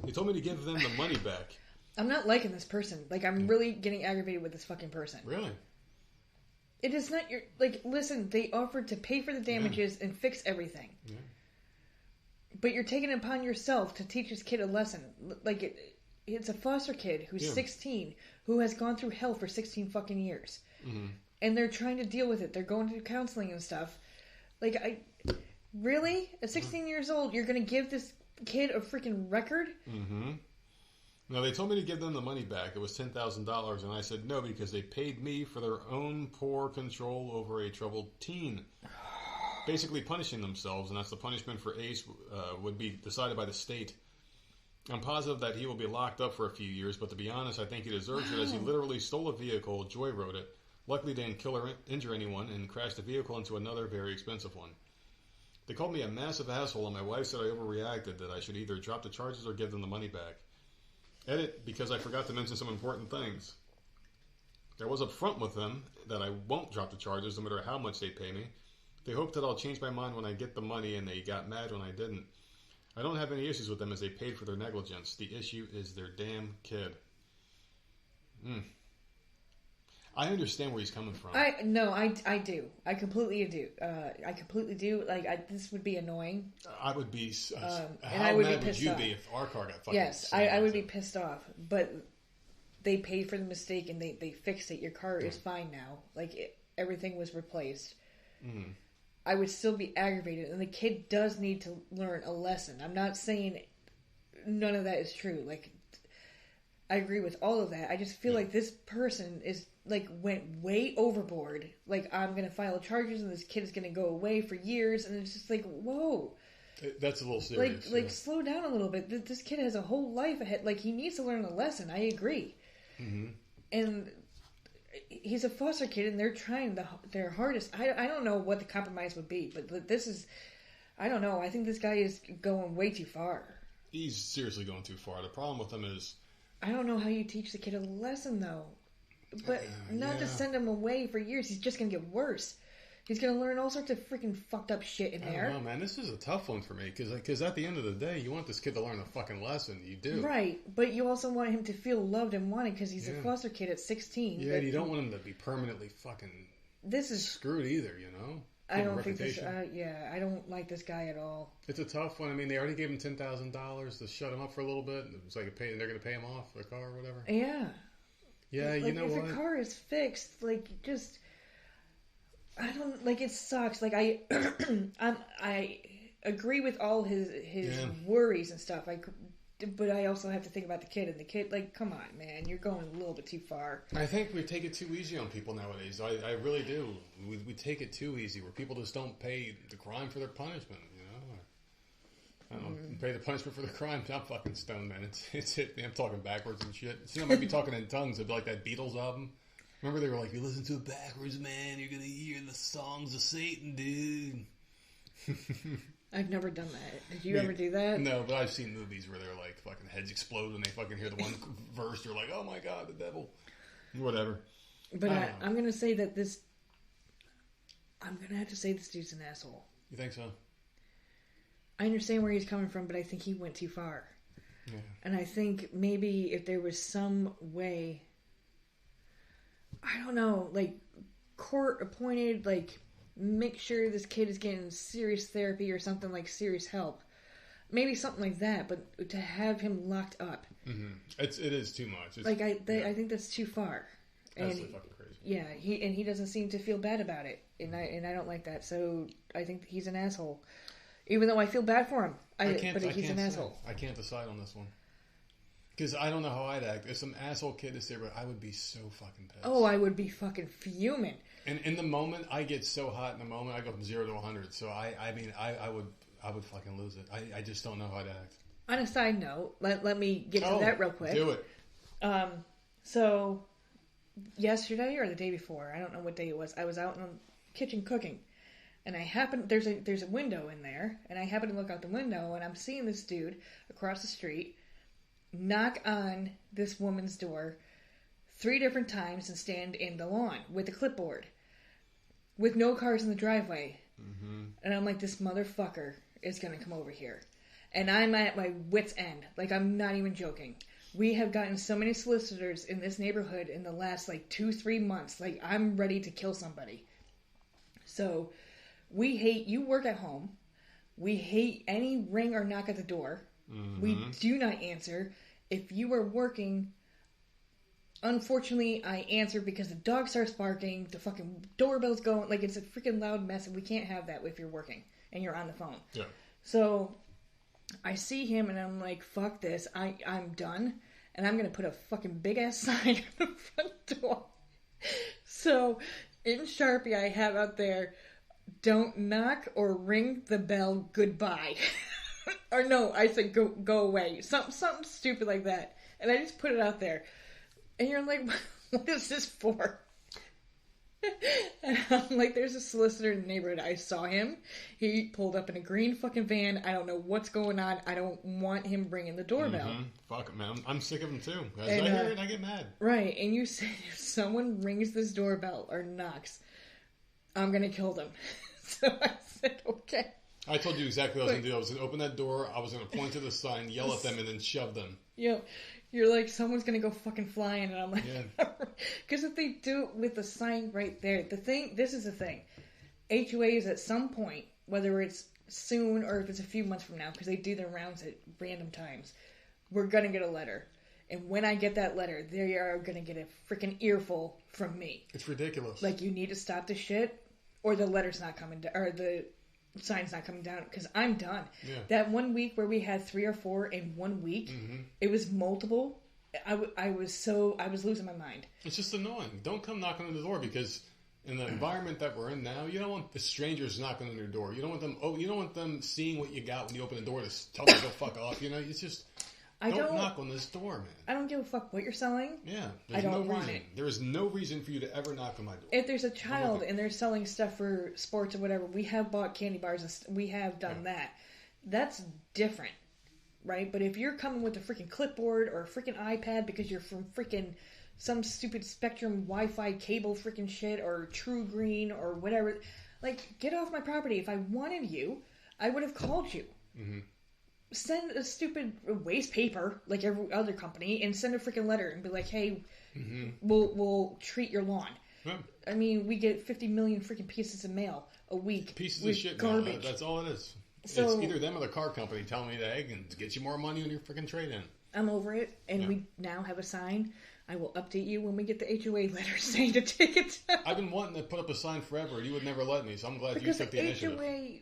They told me to give them the money back. I'm not liking this person. Like, I'm really getting aggravated with this fucking person. Really? It is not your... Like, listen, they offered to pay for the damages and fix everything. Yeah. But you're taking it upon yourself to teach this kid a lesson. Like, it's a foster kid who's 16, who has gone through hell for 16 fucking years. Mm-hmm. And they're trying to deal with it. They're going to counseling and stuff. Like, really? At 16 years old, you're going to give this kid a freaking record? Mm-hmm. Now, they told me to give them the money back. It was $10,000, and I said no because they paid me for their own poor control over a troubled teen. Basically punishing themselves, and that's the punishment for Ace would be decided by the state. I'm positive that he will be locked up for a few years, but to be honest, I think he deserves it as he literally stole a vehicle, joyrode it, luckily didn't kill or injure anyone, and crashed the vehicle into another very expensive one. They called me a massive asshole, and my wife said I overreacted, that I should either drop the charges or give them the money back. Edit, because I forgot to mention some important things. I was upfront with them that I won't drop the charges no matter how much they pay me. They hope that I'll change my mind when I get the money, and they got mad when I didn't. I don't have any issues with them as they paid for their negligence. The issue is their damn kid. I understand where he's coming from. I do. I completely do. I completely do. Like, this would be annoying. I would be. And I how would mad be would you off. be if our car got fucking? Yes, I would be pissed off. But they paid for the mistake and they fixed it. Your car is fine now. Like, everything was replaced. Mm. I would still be aggravated, and the kid does need to learn a lesson. I'm not saying none of that is true. Like, I agree with all of that. I just feel like this person is, like, went way overboard. Like, I'm going to file charges, and this kid is going to go away for years, and it's just like, whoa. That's a little serious. Like, slow down a little bit. This kid has a whole life ahead. Like, he needs to learn a lesson. I agree. Mm-hmm. And he's a foster kid, and they're trying their hardest. I don't know what the compromise would be, but this is... I don't know. I think this guy is going way too far. He's seriously going too far. The problem with him is... I don't know how you teach the kid a lesson, though. But not to send him away for years. He's just going to get worse. He's going to learn all sorts of freaking fucked up shit in there. I don't know, man. This is a tough one for me. Because at the end of the day, you want this kid to learn a fucking lesson. You do. Right. But you also want him to feel loved and wanted because he's a foster kid at 16. Yeah, you don't want him to be permanently fucking screwed either, you know? I don't think this... I don't like this guy at all. It's a tough one. I mean, they already gave him $10,000 to shut him up for a little bit. It's like they're going to pay him off the car or whatever. Yeah. Yeah, like, you know if what? If the car is fixed, like, just... I don't... Like, it sucks. Like, I agree with all his worries and stuff. But I also have to think about the kid. And the kid, like, come on, man. You're going a little bit too far. I think we take it too easy on people nowadays. I really do. We take it too easy where people just don't pay the crime for their punishment, you know? I don't know. Pay the punishment for the crime. I'm fucking stoned, man. It's hit me. I'm talking backwards and shit. See, I might be talking in tongues. It'd be like that Beatles album. Remember they were like, you listen to it backwards, man. You're going to hear the songs of Satan, dude. I've never done that. Did you ever do that? No, but I've seen movies where they're like fucking heads explode when they fucking hear the one verse. You're like, oh my god, the devil. Whatever. But I'm going to say that this... I'm going to have to say this dude's an asshole. You think so? I understand where he's coming from, but I think he went too far. Yeah. And I think maybe if there was some way... I don't know, like, court appointed, like... make sure this kid is getting serious therapy or something, like serious help. Maybe something like that, but to have him locked up. Mm-hmm. It is too much. I think that's too far. That's fucking crazy. Yeah, he doesn't seem to feel bad about it, and I don't like that. So I think he's an asshole. Even though I feel bad for him, he's an asshole. I can't decide on this one. Because I don't know how I'd act. If some asshole kid is there, I would be so fucking pissed. Oh, I would be fucking fuming. And in the moment, I get so hot in the moment, I go from 0 to 100. So I would fucking lose it. I just don't know how to act. On a side note, let me get to that real quick. Do it. So yesterday or the day before, I don't know what day it was. I was out in the kitchen cooking, and there's a window in there, and I happened to look out the window, and I'm seeing this dude across the street knock on this woman's door 3 different times and stand in the lawn with a clipboard with no cars in the driveway. Mm-hmm. And I'm like, this motherfucker is going to come over here. And I'm at my wit's end. Like, I'm not even joking. We have gotten so many solicitors in this neighborhood in the last, like, 2-3 months. Like, I'm ready to kill somebody. So, we hate, you work at home. We hate any ring or knock at the door. Mm-hmm. We do not answer. If you are working, unfortunately, I answer because the dog starts barking, the fucking doorbell's going, like, it's a freaking loud mess, and we can't have that if you're working and you're on the phone. Yeah. So, I see him, and I'm like, fuck this, I'm done, and I'm gonna put a fucking big-ass sign on the front door. So, in Sharpie, I have out there, don't knock or ring the bell, goodbye. Or no, I said go away. Something stupid like that. And I just put it out there. And you're like, what is this for? And I'm like, there's a solicitor in the neighborhood. I saw him. He pulled up in a green fucking van. I don't know what's going on. I don't want him ringing the doorbell. Mm-hmm. Fuck it, man. I'm sick of him too. As I hear it, I get mad. Right. And you said if someone rings this doorbell or knocks, I'm going to kill them. So I said, okay. I told you exactly what I was going to do. I was going to open that door, I was going to point to the sign, yell at them, and then shove them. You're like, someone's going to go fucking flying, and I'm like, because if they do it with the sign right there, this is the thing. HOAs at some point, whether it's soon or if it's a few months from now, because they do their rounds at random times, we're going to get a letter. And when I get that letter, they are going to get a freaking earful from me. It's ridiculous. Like, you need to stop the shit, or the letter's not coming down, or the sign's not coming down, because I'm done. Yeah. That 1 week where we had 3 or 4 in 1 week, it was multiple. I was losing my mind. It's just annoying. Don't come knocking on the door, because in the environment that we're in now, you don't want the strangers knocking on your door. You don't want them. You don't want them seeing what you got when you open the door to tell them to go fuck off. You know, it's just. Don't knock on this door, man. I don't give a fuck what you're selling. Yeah. I don't want it. There is no reason for you to ever knock on my door. If there's a child and they're selling stuff for sports or whatever, we have bought candy bars and we have done that. That's different, right? But if you're coming with a freaking clipboard or a freaking iPad because you're from freaking some stupid Spectrum Wi-Fi cable freaking shit or True Green or whatever, like, get off my property. If I wanted you, I would have called you. Mm-hmm. Send a stupid waste paper like every other company and send a freaking letter and be like, hey, we'll treat your lawn. Yeah. I mean, we get 50 million freaking pieces of mail a week. Pieces of shit garbage. That's all it is. So, it's either them or the car company telling me that, hey, can get you more money on your freaking trade-in. I'm over it, and we now have a sign. I will update you when we get the HOA letter saying to take it down. I've been wanting to put up a sign forever, and you would never let me, so I'm glad you took the initiative. Because the HOA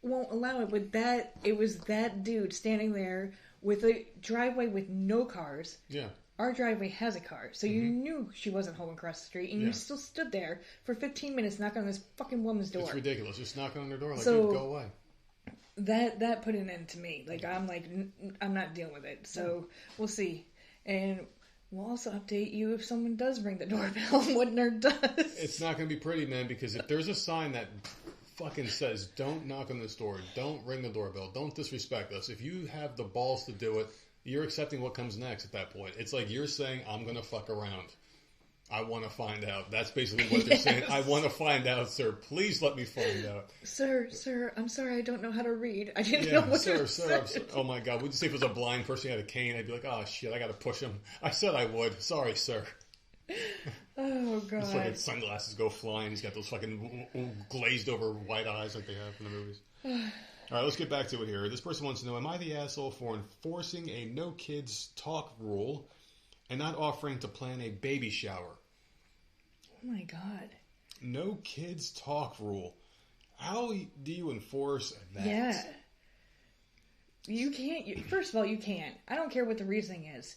won't allow it. With that, it was that dude standing there with a driveway with no cars. Yeah. Our driveway has a car, so you knew she wasn't home across the street, and you still stood there for 15 minutes knocking on this fucking woman's door. It's ridiculous. Just knocking on their door like, dude, go away. That put an end to me. Like, I'm not dealing with it. So we'll see, and we'll also update you if someone does ring the doorbell. What nerd does? It's not going to be pretty, man. Because if there's a sign that fucking says, don't knock on this door, don't ring the doorbell, don't disrespect us. If you have the balls to do it, you're accepting what comes next at that point. It's like you're saying, I'm going to fuck around. I want to find out. That's basically what they're saying. I want to find out, sir. Please let me find out. Sir, I'm sorry, I don't know how to read. I didn't know what to say. Oh my God. Would you say if it was a blind person who had a cane, I'd be like, oh shit, I got to push him. I said I would. Sorry, sir. Oh, God. His fucking sunglasses go flying. He's got those fucking glazed over white eyes like they have in the movies. All right, let's get back to it here. This person wants to know, am I the asshole for enforcing a no kids talk rule and not offering to plan a baby shower? Oh, my God. No kids talk rule. How do you enforce that? Yeah. You can't. First of all, you can't. I don't care what the reasoning is.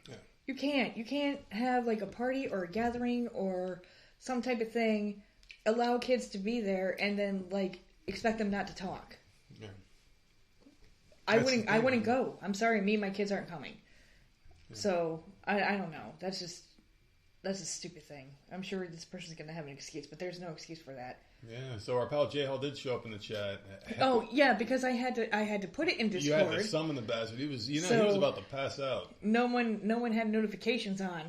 Yeah. You can't. You can't have like a party or a gathering or some type of thing, allow kids to be there, and then like expect them not to talk. Yeah. I wouldn't go. I'm sorry, me and my kids aren't coming. Yeah. So I don't know. That's a stupid thing. I'm sure this person's going to have an excuse, but there's no excuse for that. Yeah, so our pal J-Hall did show up in the chat. Oh, yeah, because I had to put it in Discord. You had to summon the bastard. He was about to pass out. No one had notifications on.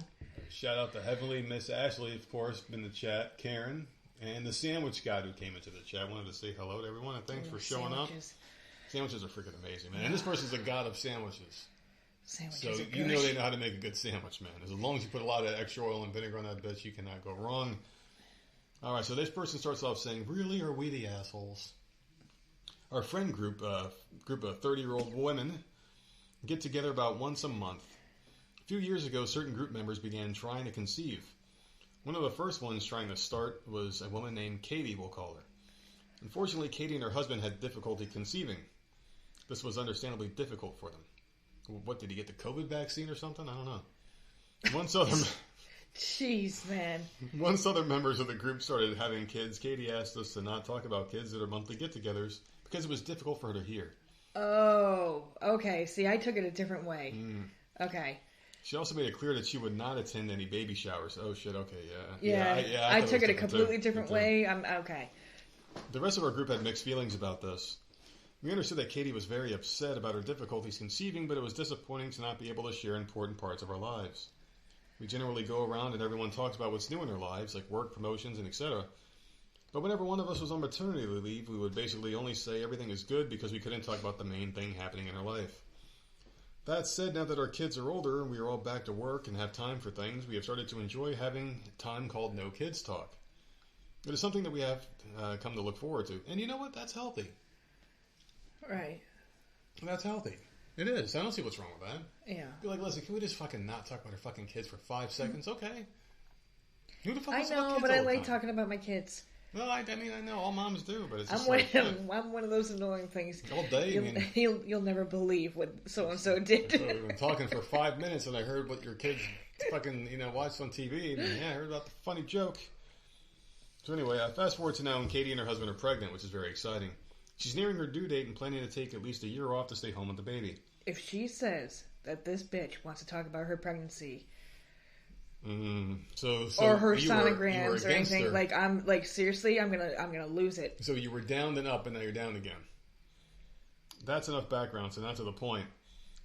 Shout out to Heavenly Miss Ashley, of course, in the chat, Karen, and the sandwich guy who came into the chat. I wanted to say hello to everyone and thanks for showing up. Sandwiches are freaking amazing, man. And this person's a god of sandwiches. Sandwiches So are good. you know they know how to make a good sandwich, man. As long as you put a lot of extra oil and vinegar on that bitch, you cannot go wrong. All right, so this person starts off saying, "Really, are we the assholes?" Our friend group of 30-year-old women, get together about once a month. A few years ago, certain group members began trying to conceive. One of the first ones trying to start was a woman named Katie, we'll call her. Unfortunately, Katie and her husband had difficulty conceiving. This was understandably difficult for them. What, did he get the COVID vaccine or something? I don't know. Jeez, man. Once other members of the group started having kids, Katie asked us to not talk about kids at our monthly get-togethers because it was difficult for her to hear. Oh, okay. See, I took it a different way. Okay. She also made it clear that she would not attend any baby showers. Oh, shit, okay, Yeah, I took it a completely different way. I'm okay. The rest of our group had mixed feelings about this. We understood that Katie was very upset about her difficulties conceiving, but it was disappointing to not be able to share important parts of our lives. We generally go around and everyone talks about what's new in their lives, like work, promotions, and etc. But whenever one of us was on maternity leave, we would basically only say everything is good because we couldn't talk about the main thing happening in our life. That said, now that our kids are older and we are all back to work and have time for things, we have started to enjoy having time called No Kids Talk. It is something that we have come to look forward to. And you know what? That's healthy. Right. That's healthy. It is. I don't see what's wrong with that. Yeah. Be like, Leslie, can we just fucking not talk about our fucking kids for 5 seconds? Okay. Who the fuck I wants to talk know, kids but I all the like time? talking about my kids. Well, I mean, I know all moms do, but it's I'm just one, like, I'm one of those annoying things. all day. I mean, You'll never believe what so and so did. so we've been talking for 5 minutes, and I heard what your kids fucking watched on TV. And yeah, I heard about the funny joke. So anyway, fast forward to now, and Katie and her husband are pregnant, which is very exciting. She's nearing her due date and planning to take at least a year off to stay home with the baby. If she says that this bitch wants to talk about her pregnancy, so or her you were sonograms or against anything, her. like I'm like seriously, I'm gonna lose it. So you were down then up, and now you're down again. That's enough background, so now to the point.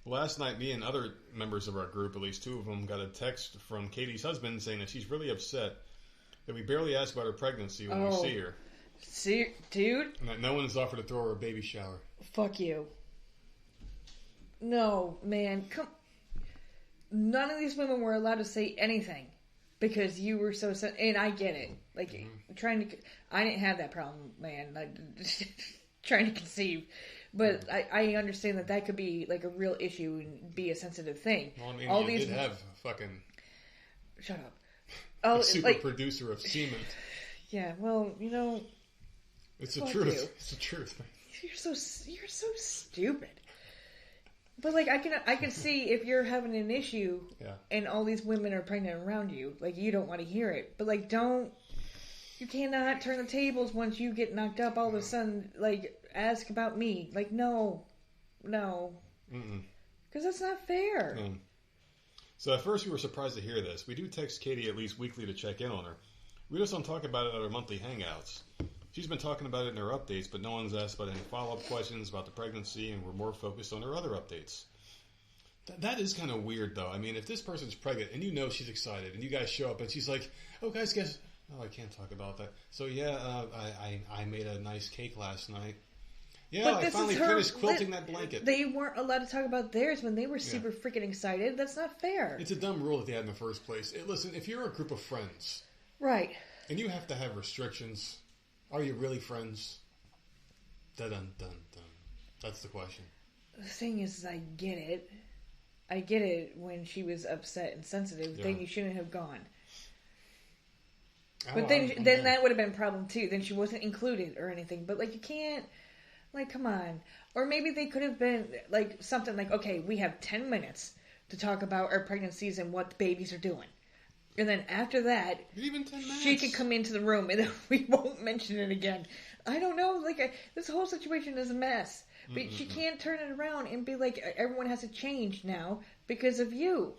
Last night, me and other members of our group, at least 2 of them, got a text from Katie's husband saying that she's really upset that we barely ask about her pregnancy when we see her. See, dude? And that no one's offered to throw her a baby shower. Fuck you. No, man. None of these women were allowed to say anything because you were so... And I get it. Like, I didn't have that problem, man. Trying to conceive. But I understand that could be, like, a real issue and be a sensitive thing. Well, I mean, you did have fucking... Shut up. A super producer of semen. Yeah, well, It's the truth. You. It's the truth. You're so stupid. But like I can see if you're having an issue and all these women are pregnant around you, like you don't want to hear it. But like you cannot turn the tables once you get knocked up all of a sudden like ask about me. Like no. Because that's not fair. So at first we were surprised to hear this. We do text Katie at least weekly to check in on her. We just don't talk about it at our monthly hangouts. She's been talking about it in her updates, but no one's asked about any follow-up questions about the pregnancy, and we're more focused on her other updates. That is kind of weird, though. I mean, if this person's pregnant, and you know she's excited, and you guys show up, and she's like, oh, guys, guess... Oh, I can't talk about that. So, yeah, I made a nice cake last night. Yeah, but I finally finished quilting that blanket. They weren't allowed to talk about theirs when they were super freaking excited. That's not fair. It's a dumb rule that they had in the first place. Listen, if you're a group of friends... Right. And you have to have restrictions... Are you really friends? Dun dun dun dun. That's the question. The thing is, I get it. I get it when she was upset and sensitive. Then you shouldn't have gone. But then that would have been a problem too. Then she wasn't included or anything. But like you can't, like come on. Or maybe they could have been like something like, okay, we have 10 minutes to talk about our pregnancies and what the babies are doing. And then after that, even 10 minutes. She can come into the room and we won't mention it again. I don't know. Like this whole situation is a mess. But she can't turn it around and be like, everyone has to change now because of you.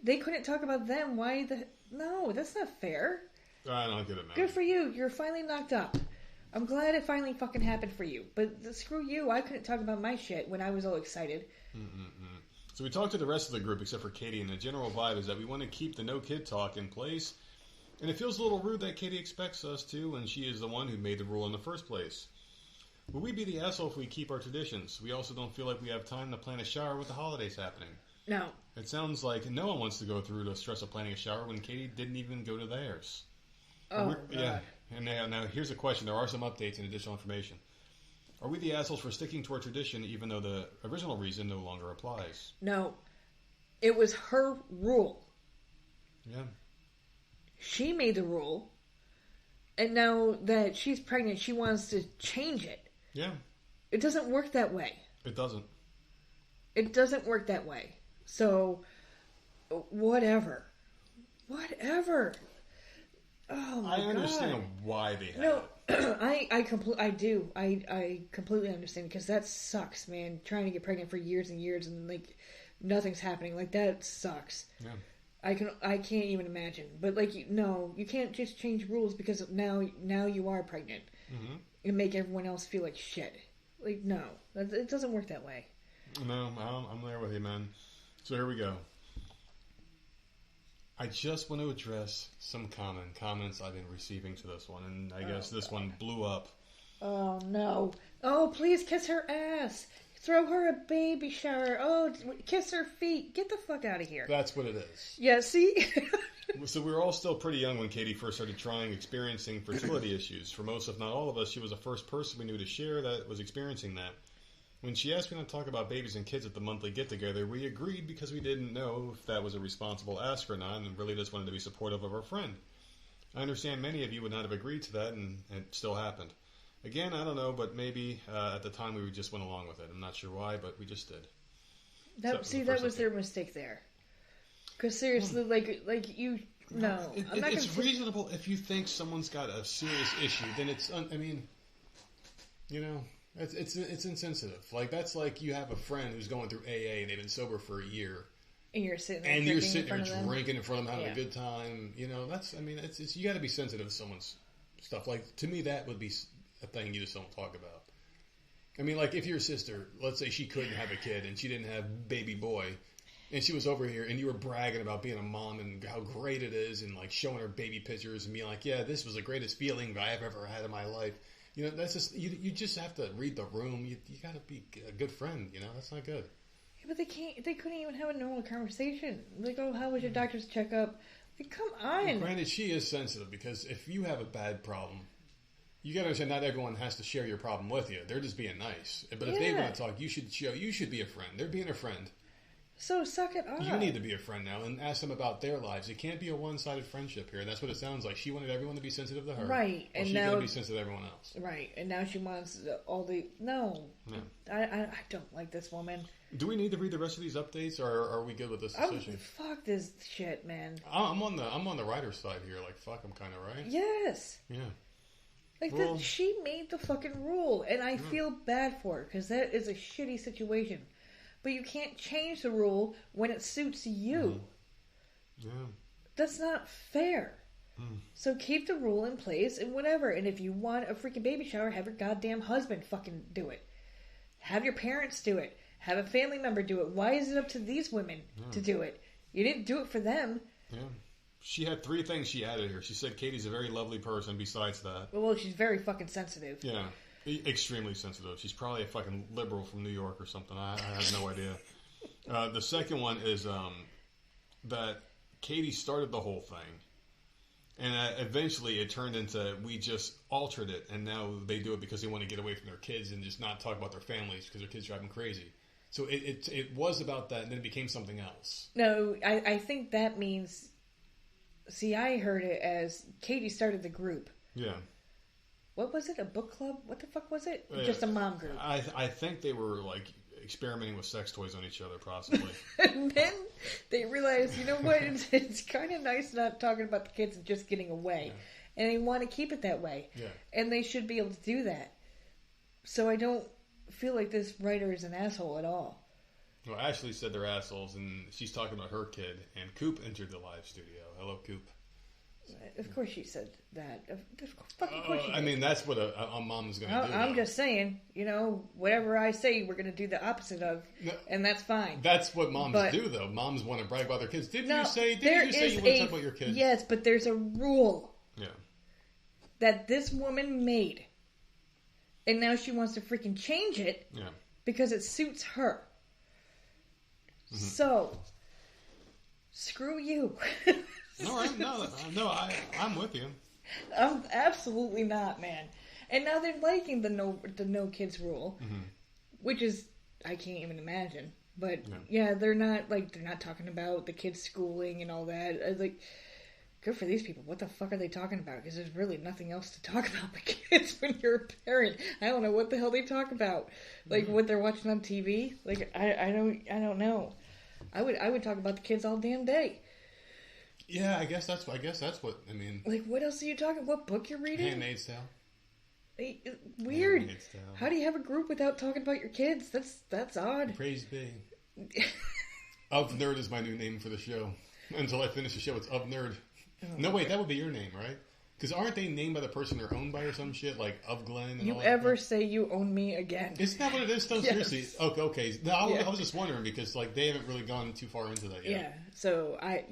They couldn't talk about them. No, that's not fair. I don't get it, man. Good for you. You're finally knocked up. I'm glad it finally fucking happened for you. But screw you. I couldn't talk about my shit when I was all excited. So we talked to the rest of the group except for Katie, and the general vibe is that we want to keep the no kid talk in place. And it feels a little rude that Katie expects us to, and she is the one who made the rule in the first place. Will we be the asshole if we keep our traditions? We also don't feel like we have time to plan a shower with the holidays happening. No. It sounds like no one wants to go through the stress of planning a shower when Katie didn't even go to theirs. Oh, God. Yeah. And now here's a question. There are some updates and additional information. Are we the assholes for sticking to our tradition even though the original reason no longer applies? No. It was her rule. Yeah. She made the rule. And now that she's pregnant, she wants to change it. Yeah. It doesn't work that way. It doesn't. It doesn't work that way. So, whatever. Whatever. Oh my God. I understand why they have No, it. I do. I completely understand because that sucks, man. Trying to get pregnant for years and years and like nothing's happening. Like that sucks. Yeah. I can't even imagine. But like, no, you can't just change rules because now you are pregnant and make everyone else feel like shit. Like, no, it doesn't work that way. No, I'm there with you, man. So here we go. I just want to address some comments I've been receiving to this one, and I guess this one blew up. Oh, no. Oh, please kiss her ass. Throw her a baby shower. Oh, kiss her feet. Get the fuck out of here. That's what it is. Yeah, see? So we were all still pretty young when Katie first started experiencing fertility issues. For most, if not all of us, she was the first person we knew to share that was experiencing that. When she asked me to talk about babies and kids at the monthly get-together, we agreed because we didn't know if that was a responsible ask or not and really just wanted to be supportive of our friend. I understand many of you would not have agreed to that, and it still happened. Again, I don't know, but maybe at the time we just went along with it. I'm not sure why, but we just did. That was their mistake there. Because seriously, like you... No. It's reasonable if you think someone's got a serious issue, then it's... I mean, you know... It's insensitive. Like, that's like you have a friend who's going through AA and they've been sober for a year. And you're sitting there drinking in front of them, having a good time. You know, it's you got to be sensitive to someone's stuff. Like, to me, that would be a thing you just don't talk about. I mean, like, if your sister, let's say she couldn't have a kid and she didn't have baby boy, and she was over here and you were bragging about being a mom and how great it is and, like, showing her baby pictures and being like, yeah, this was the greatest feeling I've ever had in my life. You know, that's just you just have to read the room. You got to be a good friend. You know, that's not good. Yeah, but they couldn't even have a normal conversation. Like, oh, how was your doctor's checkup? Like, come on. Well, granted, she is sensitive because if you have a bad problem, you got to understand not everyone has to share your problem with you. They're just being nice. But if they want to talk, you should be a friend. They're being a friend. So suck it up. You need to be a friend now and ask them about their lives. It can't be a one-sided friendship here. That's what it sounds like. She wanted everyone to be sensitive to her. Right. And she's going to be sensitive to everyone else. Right. And now she wants all the... No. Yeah. I don't like this woman. Do we need to read the rest of these updates, or are we good with this decision? Fuck this shit, man. I'm on the writer's side here. Like, fuck, I'm kind of right. Yes. Yeah. Like, she made the fucking rule, and I feel bad for her, because that is a shitty situation. But you can't change the rule when it suits you. Yeah. That's not fair. So keep the rule in place and whatever. And if you want a freaking baby shower, have your goddamn husband fucking do it. Have your parents do it. Have a family member do it. Why is it up to these women to do it? You didn't do it for them. Yeah. She had 3 things she added here. She said Katie's a very lovely person besides that. Well, she's very fucking sensitive. Yeah. Extremely sensitive. She's probably a fucking liberal from New York or something. I have no idea. The second one is that Katie started the whole thing. And eventually it turned into we just altered it. And now they do it because they want to get away from their kids and just not talk about their families because their kids drive them crazy. So it was about that and then it became something else. No, I think that means... See, I heard it as Katie started the group. Yeah. What was it? A book club? What the fuck was it? Just a mom group. I think they were like experimenting with sex toys on each other, possibly. And then they realized, you know what? It's kind of nice not talking about the kids and just getting away. Yeah. And they want to keep it that way. Yeah. And they should be able to do that. So I don't feel like this writer is an asshole at all. Well, Ashley said they're assholes, and she's talking about her kid. And Coop entered the live studio. Hello, Coop. Of course she said that. Of course she did. I mean, that's what a mom's going to do. I'm just saying, you know, whatever I say, we're going to do the opposite of, and that's fine. That's what moms do, though. Moms want to brag about their kids. Didn't you say you want to talk about your kids? Yes, but there's a rule. Yeah. That this woman made. And now she wants to freaking change it. Yeah. Because it suits her. So, screw you. All right, no, I'm with you. I'm absolutely not, man. And now they're liking the no kids rule, which is I can't even imagine. But yeah, they're not talking about the kids schooling and all that. Like, good for these people. What the fuck are they talking about? Because there's really nothing else to talk about with kids when you're a parent. I don't know what the hell they talk about. Like what they're watching on TV. Like I don't know. I would talk about the kids all damn day. Yeah, I guess that's what I mean. Like, what else are you talking? What book you're reading? Handmaid's Tale. Weird. Handmaid's Tale. How do you have a group without talking about your kids? That's odd. Praise be. Of Nerd is my new name for the show. Until I finish the show, it's Of Nerd. Oh, no, wait, that would be your name, right? Because aren't they named by the person they're owned by or some shit? Like Of Glenn and you all ever that? say you own me again? Isn't that what it is? No, Yes. seriously. Okay. No, I was just wondering because like they haven't really gone too far into that yet. Yeah. So I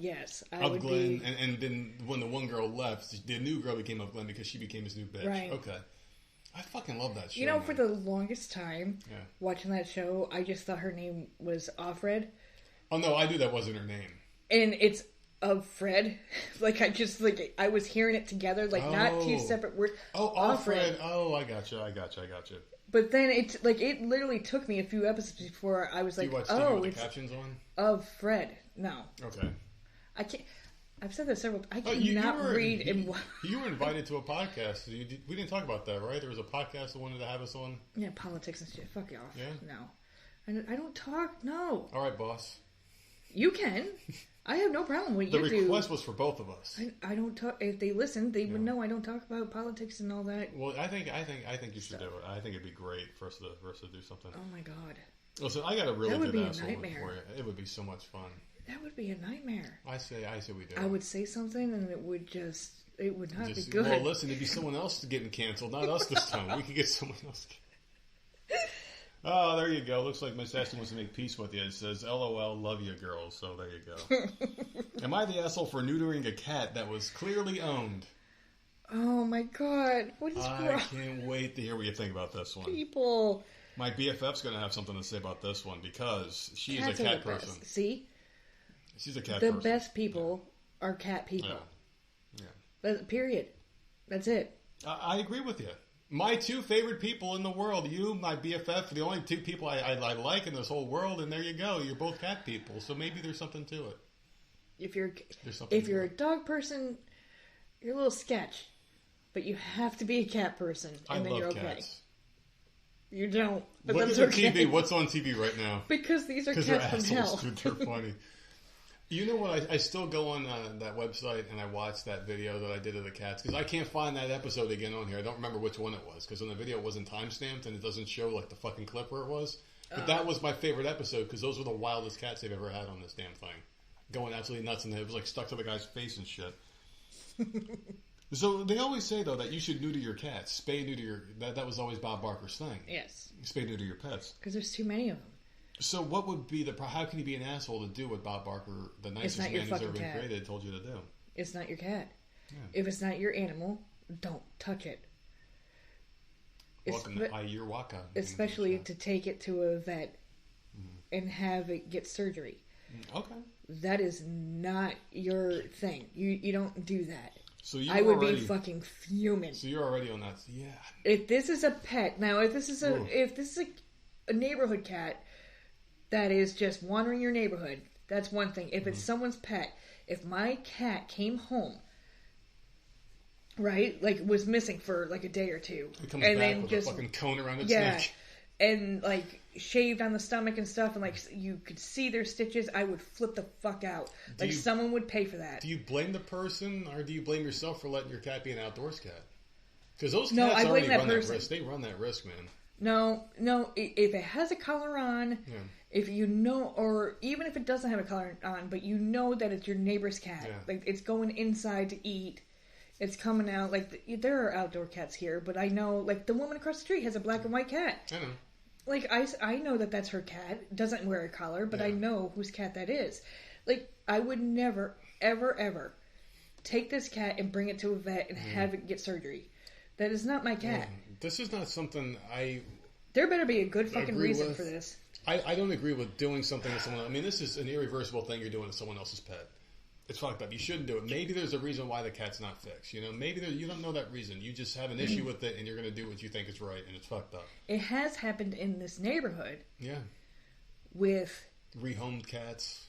Of would Glenn, be... and then when the one girl left, the new girl became Of Glenn because she became his new bitch. Right. Okay. I fucking love that show. You know, man. for the longest time, watching that show, I just thought her name was Offred. Oh no, I knew that wasn't her name. And it's of Fred. Like I was hearing it together, like not two separate words. Oh, Offred. Oh, I gotcha. But then it literally took me a few episodes before I was like, do you watch oh, TV with it's the captions on? of Fred. No. Okay. I can't. I've said that several. I you cannot were, read and. You were invited to a podcast. We didn't talk about that, right? There was a podcast that wanted to have us on. Yeah, politics and shit. Fuck you off. Yeah. No, I don't talk. No. All right, boss. You can. I have no problem with the you do. The request was for both of us. I don't talk. If they listen, they would know I don't talk about politics and all that. Well, I think you should do it. I think it'd be great for us to do something. Oh my god. Listen, I got a really would good be a asshole nightmare. for you. It would be so much fun. That would be a nightmare. I say we do. I would say something and it would not be good. Well, listen, it'd be someone else getting canceled, not us this time. We could get someone else. Oh, there you go. Looks like Miss Ashley wants to make peace with you. It says, LOL, love you, girls. So there you go. Am I the asshole for neutering a cat that was clearly owned? Oh my god. What is wrong? I can't wait to hear what you think about this one. People. My BFF's going to have something to say about this one because she Cats is a cat person. Best. See? She's a cat the person. The best people are cat people. Yeah. Period. That's it. I agree with you. My two favorite people in the world, you, my BFF, the only two people I like in this whole world, and there you go. You're both cat people, so maybe there's something to it. If you're a dog person, you're a little sketch, but you have to be a cat person, and then you're okay. Cats. You don't. But Look that's at okay. TV. What's on TV right now? Because these are cats from hell. Dude, they're funny. You know what? I still go on that website and I watch that video that I did of the cats because I can't find that episode again on here. I don't remember which one it was because on the video it wasn't timestamped and it doesn't show like the fucking clip where it was. But that was my favorite episode because those were the wildest cats they've ever had on this damn thing. Going absolutely nuts and it was like stuck to the guy's face and shit. So they always say though that you should neuter your cats, spay neuter your. That was always Bob Barker's thing. Yes. Spay neuter your pets. Because there's too many of them. So what would be how can you be an asshole to do what Bob Barker, the nicest man who's ever been created, told you to do? It's not your cat. Yeah. If it's not your animal, don't touch it. Welcome to your waka. Especially to take it to a vet and have it get surgery. Okay. That is not your thing. You don't do that. So I would be fucking fuming. So you're already on that. Yeah. If this is a pet, now if this is a neighborhood cat that is just wandering your neighborhood, that's one thing. If it's someone's pet, if my cat came home, right, like was missing for like a day or two, it comes and back then with just a fucking cone around its neck, and like shaved on the stomach and stuff, and like you could see their stitches, I would flip the fuck out. Like someone would pay for that. Do you blame the person or do you blame yourself for letting your cat be an outdoors cat? Because those cats already run that risk. They run that risk, man. No. If it has a collar on, if you know, or even if it doesn't have a collar on, but you know that it's your neighbor's cat, like it's going inside to eat, it's coming out. Like there are outdoor cats here, but I know, like the woman across the street has a black and white cat. I know. Like I know that that's her cat. Doesn't wear a collar, but I know whose cat that is. Like I would never, ever take this cat and bring it to a vet and have it get surgery. That is not my cat. This is not something I. There better be a good fucking reason for this. I don't agree with doing something to someone else. I mean, this is an irreversible thing you're doing to someone else's pet. It's fucked up. You shouldn't do it. Maybe there's a reason why the cat's not fixed. You know, maybe you don't know that reason. You just have an issue with it, and you're going to do what you think is right, and it's fucked up. It has happened in this neighborhood. Yeah. With rehomed cats.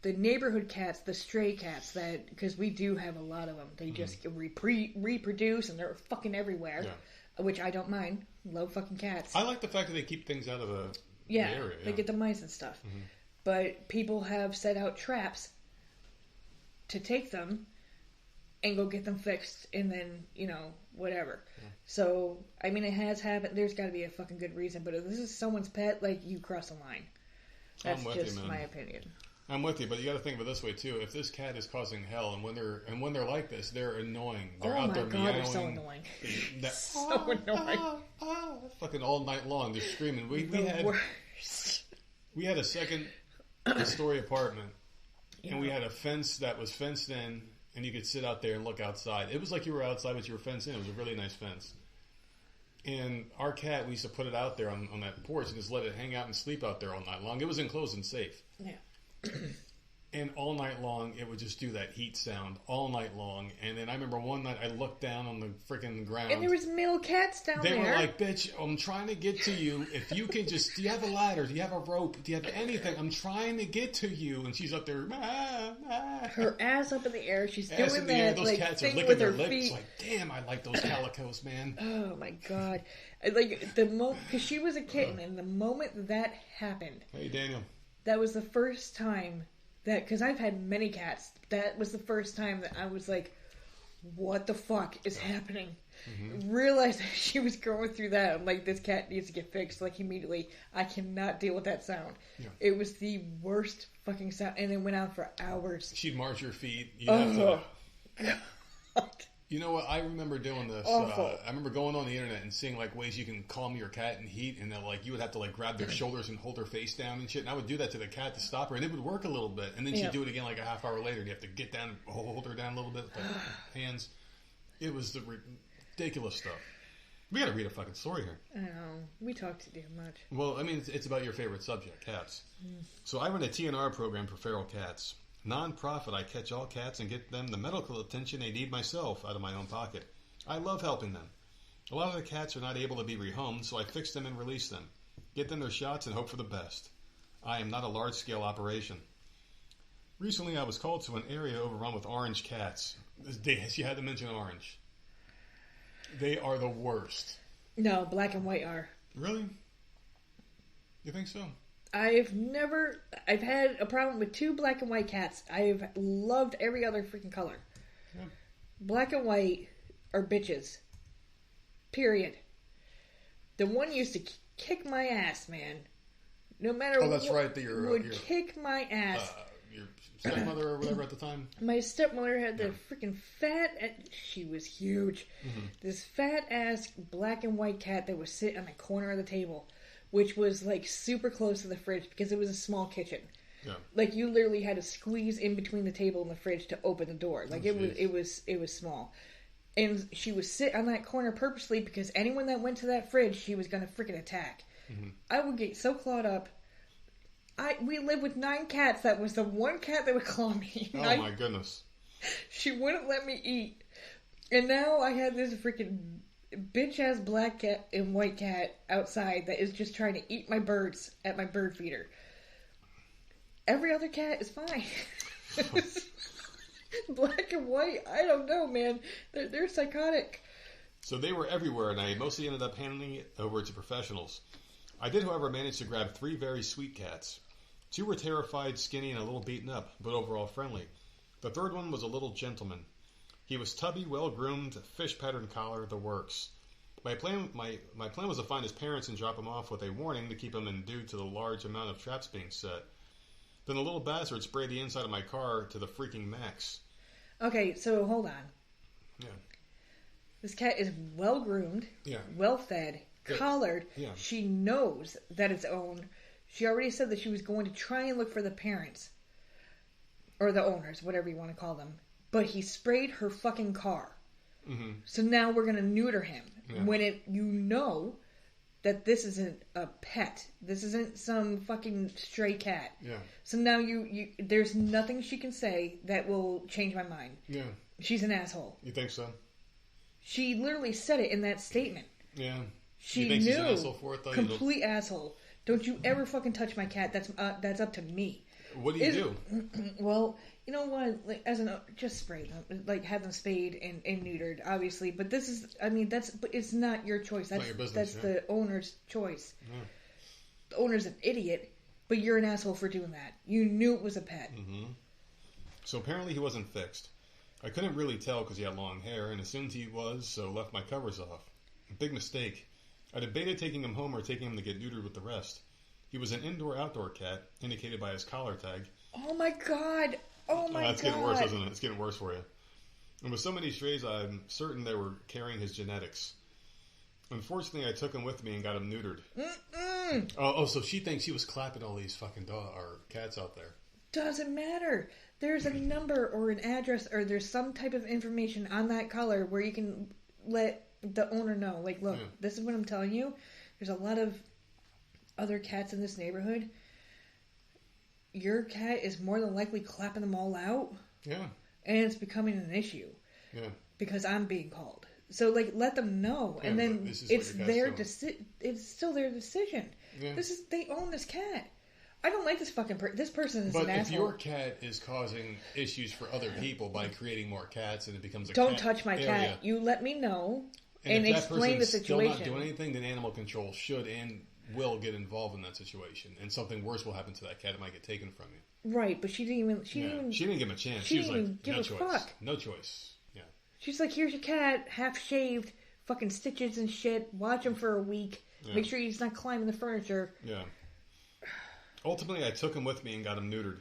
The neighborhood cats, the stray cats, that because we do have a lot of them. They just reproduce, and they're fucking everywhere. Yeah. Which I don't mind. Love fucking cats. I like the fact that they keep things out of the area. Yeah, they get the mice and stuff. Mm-hmm. But people have set out traps to take them and go get them fixed, and then, you know, whatever. Yeah. So, I mean, it has happened. There's got to be a fucking good reason. But if this is someone's pet, like, you cross a line. That's just my opinion. I'm with you, but you got to think of it this way too. If this cat is causing hell, and when they're like this, they're annoying. They're out there meowing. They're so annoying. So annoying. Fucking all night long, they're screaming. We had a second-story apartment, and we had a fence that was fenced in, and you could sit out there and look outside. It was like you were outside, but you were fenced in. It was a really nice fence. And our cat, we used to put it out there on that porch and just let it hang out and sleep out there all night long. It was enclosed and safe. Yeah. And all night long, it would just do that heat sound all night long. And then I remember one night I looked down on the freaking ground. And there was male cats down there. They were like, bitch, I'm trying to get to you. If you can just, do you have a ladder? Do you have a rope? Do you have anything? I'm trying to get to you. And she's up there. Her ass up in the air. She's doing that. Air. Those like, cats are licking their lips. Feet. Like, damn, I like those calicos, man. Oh, my God. Like, because she was a kitten. And the moment that happened. Hey, Daniel. That was the first time that, because I've had many cats, that was the first time that I was like, what the fuck is happening? Mm-hmm. Realized that she was going through that. I'm like, this cat needs to get fixed, like, immediately. I cannot deal with that sound. Yeah. It was the worst fucking sound, and it went on for hours. She'd march your feet. You'd have to... God. You know what? I remember doing this. I remember going on the internet and seeing like ways you can calm your cat in heat, and like you would have to like grab their shoulders and hold her face down and shit. And I would do that to the cat to stop her, and it would work a little bit. And then she'd do it again like a half hour later. And you have to get down, and hold her down a little bit with the hands. It was the ridiculous stuff. We got to read a fucking story here. I know. We talk too damn much. Well, I mean, it's about your favorite subject, cats. So I run a TNR program for feral cats. Non-profit, I catch all cats and get them the medical attention they need myself out of my own pocket. I love helping them. A lot of the cats are not able to be rehomed, so I fix them and release them. Get them their shots and hope for the best. I am not a large-scale operation. Recently, I was called to an area overrun with orange cats. She had to mention orange. They are the worst. No, black and white are. Really? You think so? I've had a problem with 2 black and white cats. I've loved every other freaking color. Yeah. Black and white are bitches. Period. The one used to kick my ass, man. No matter what. Oh, that's right. Would kick my ass. Your stepmother or whatever at the time? My stepmother had the freaking fat... She was huge. Mm-hmm. This fat-ass black and white cat that would sit on the corner of the table, which was, like, super close to the fridge because it was a small kitchen. Yeah. Like, you literally had to squeeze in between the table and the fridge to open the door. Like, it was small. And she would sit on that corner purposely because anyone that went to that fridge, she was going to freaking attack. Mm-hmm. I would get so clawed up. We lived with 9 cats. That was the one cat that would claw me. Oh, my goodness. She wouldn't let me eat. And now I had this freaking bitch-ass black cat and white cat outside that is just trying to eat my birds at my bird feeder. Every other cat is fine. Black and white, I don't know, man. They're psychotic. So they were everywhere, and I mostly ended up handing it over to professionals. I did, however, manage to grab 3 very sweet cats. 2 were terrified, skinny, and a little beaten up, but overall friendly. The third one was a little gentleman. He was tubby, well-groomed, fish-pattern collar, the works. My plan was to find his parents and drop him off with a warning to keep him in due to the large amount of traps being set. Then the little bastard sprayed the inside of my car to the freaking max. Okay, so hold on. Yeah. This cat is well-groomed, well-fed, collared. Yeah. She knows that it's owned. She already said that she was going to try and look for the parents. Or the owners, whatever you want to call them. But he sprayed her fucking car. Mm-hmm. So now we're going to neuter him. Yeah. When you know that this isn't a pet. This isn't some fucking stray cat. Yeah. So now there's nothing she can say that will change my mind. Yeah. She's an asshole. You think so? She literally said it in that statement. Yeah. She you think knew. She's an asshole for it, though? Complete asshole. Don't you ever fucking touch my cat. That's up to me. What do you do? Well, you know what? Like, just spray them. Like, have them spayed and neutered, obviously. But this is, but it's not your choice. That's not your business, that's yeah. the owner's choice. Yeah. The owner's an idiot, but you're an asshole for doing that. You knew it was a pet. Mm-hmm. So apparently he wasn't fixed. I couldn't really tell because he had long hair and assumed he was, so left my covers off. Big mistake. I debated taking him home or taking him to get neutered with the rest. He was an indoor-outdoor cat, indicated by his collar tag. Oh my god! Oh my god! That's getting worse, isn't it? It's getting worse for you. And with so many strays, I'm certain they were carrying his genetics. Unfortunately, I took him with me and got him neutered. So she thinks he was clapping all these fucking cats out there. Doesn't matter. There's a number or an address or there's some type of information on that collar where you can let the owner know. Like, look, This is what I'm telling you. There's a lot of other cats in this neighborhood. Your cat is more than likely clapping them all out. Yeah. And it's becoming an issue. Yeah. Because I'm being called. So, like, let them know. Yeah, and then it's their it's still their decision. Yeah. They own this cat. I don't like this fucking this person is but an if asshole. your cat is causing issues for other people by creating more cats and it becomes a Don't cat touch my area, cat. You let me know and if explain the that person's situation. still not doing anything, then animal control should and will get involved in that situation, and something worse will happen to that cat. It might get taken from you. Right, but she didn't even. She didn't give him a chance. She was didn't like, give no a choice. fuck. No choice. Yeah. She's like, here's your cat, half shaved, fucking stitches and shit. Watch him for a week. Yeah. Make sure he's not climbing the furniture. Yeah. Ultimately, I took him with me and got him neutered.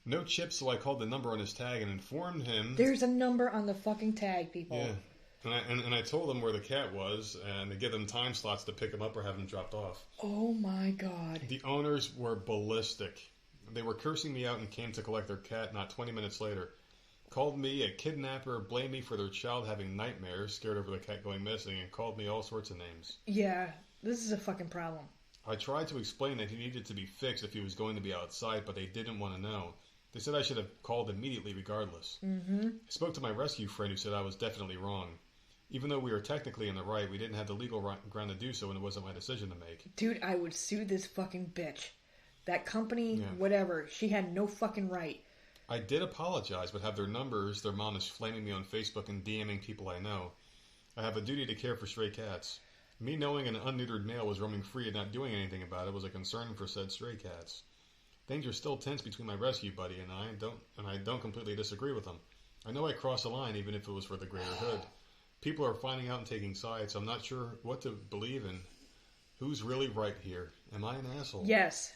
No chip, so I called the number on his tag and informed him. There's a number on the fucking tag, people. Yeah. And I told them where the cat was and to give them time slots to pick him up or have him dropped off. Oh my god. The owners were ballistic. They were cursing me out and came to collect their cat not 20 minutes later. Called me a kidnapper, blamed me for their child having nightmares, scared over the cat going missing, and called me all sorts of names. Yeah, this is a fucking problem. I tried to explain that he needed to be fixed if he was going to be outside, but they didn't want to know. They said I should have called immediately regardless. Mm-hmm. I spoke to my rescue friend who said I was definitely wrong. Even though we were technically in the right, we didn't have the legal ground to do so, and it wasn't my decision to make. Dude, I would sue this fucking bitch. That company, whatever, she had no fucking right. I did apologize, but have their numbers. Their mom is flaming me on Facebook and DMing people I know. I have a duty to care for stray cats. Me knowing an unneutered male was roaming free and not doing anything about it was a concern for said stray cats. Things are still tense between my rescue buddy and I don't completely disagree with him. I know I crossed a line even if it was for the greater good. People are finding out and taking sides, so I'm not sure what to believe in. Who's really right here? Am I an asshole? Yes.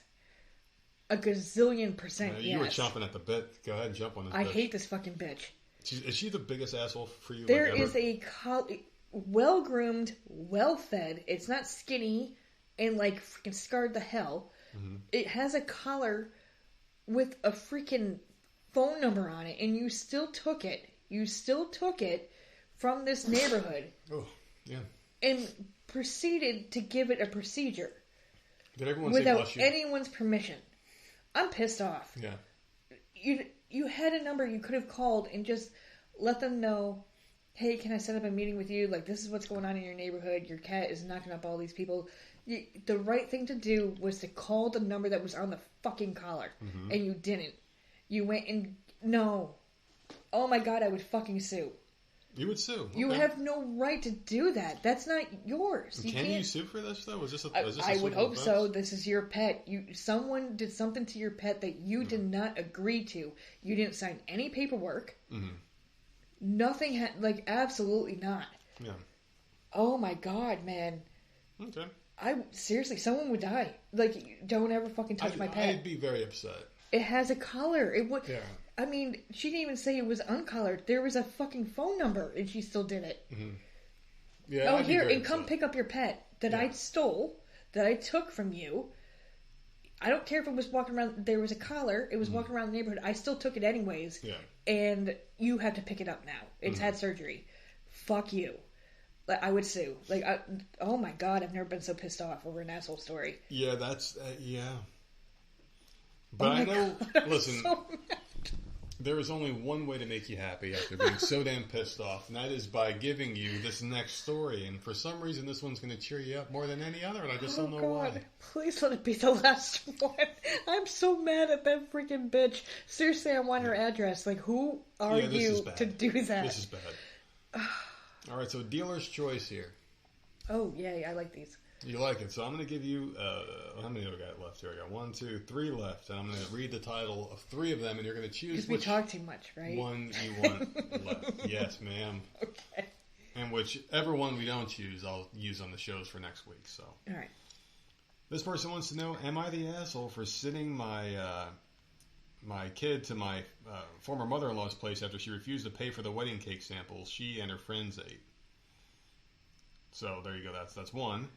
A gazillion percent yes. You were chomping at the bit. Go ahead and jump on this bitch. I hate this fucking bitch. Is she the biggest asshole for you? There is a well-groomed, well-fed. It's not skinny and like freaking scarred the hell. Mm-hmm. It has a collar with a freaking phone number on it, and you still took it. You still took it from this neighborhood. Oh, yeah. And proceeded to give it a procedure. Did everyone without say bless you? Anyone's permission. I'm pissed off. Yeah. You had a number you could have called and just let them know, hey, can I set up a meeting with you? Like, this is what's going on in your neighborhood. Your cat is knocking up all these people. The right thing to do was to call the number that was on the fucking collar. Mm-hmm. And you didn't. You went and... No. Oh my god, I would fucking sue. You would sue. Okay. You have no right to do that. That's not yours. Can you sue for this, though? Is this a I would hope so. This is your pet. Someone did something to your pet that you did not agree to. You didn't sign any paperwork. Mm-hmm. Nothing. Absolutely not. Yeah. Oh my god, man. Okay. Seriously, someone would die. Like, don't ever fucking touch my pet. I'd be very upset. It has a collar. It would. Yeah. I mean, she didn't even say it was uncolored. There was a fucking phone number, and she still did it. Mm-hmm. Yeah. Oh, here, and come pick up your pet that I stole, that I took from you. I don't care if it was walking around. There was a collar. It was walking around the neighborhood. I still took it anyways. Yeah. And you have to pick it up now. It's had surgery. Fuck you. I would sue. Like, oh my god, I've never been so pissed off over an asshole story. Yeah, that's yeah. But Oh I know. God, listen, so there is only one way to make you happy after being so damn pissed off, and that is by giving you this next story. And for some reason, this one's going to cheer you up more than any other, and I just don't know why. Please let it be the last one. I'm so mad at that freaking bitch. Seriously, I want her address. Like, who are you to do that? This is bad. All right, so dealer's choice here. Oh, yay, I like these. You like it. So I'm going to give you, how many do I got left here? I got 1, 2, 3 left. And I'm going to read the title of 3 of them, and you're going to choose because we talk too much, right? One you want left. Yes, ma'am. Okay. And whichever one we don't choose, I'll use on the shows for next week. So. All right. This person wants to know, am I the asshole for sending my my kid to my former mother-in-law's place after she refused to pay for the wedding cake samples she and her friends ate? So there you go. That's one.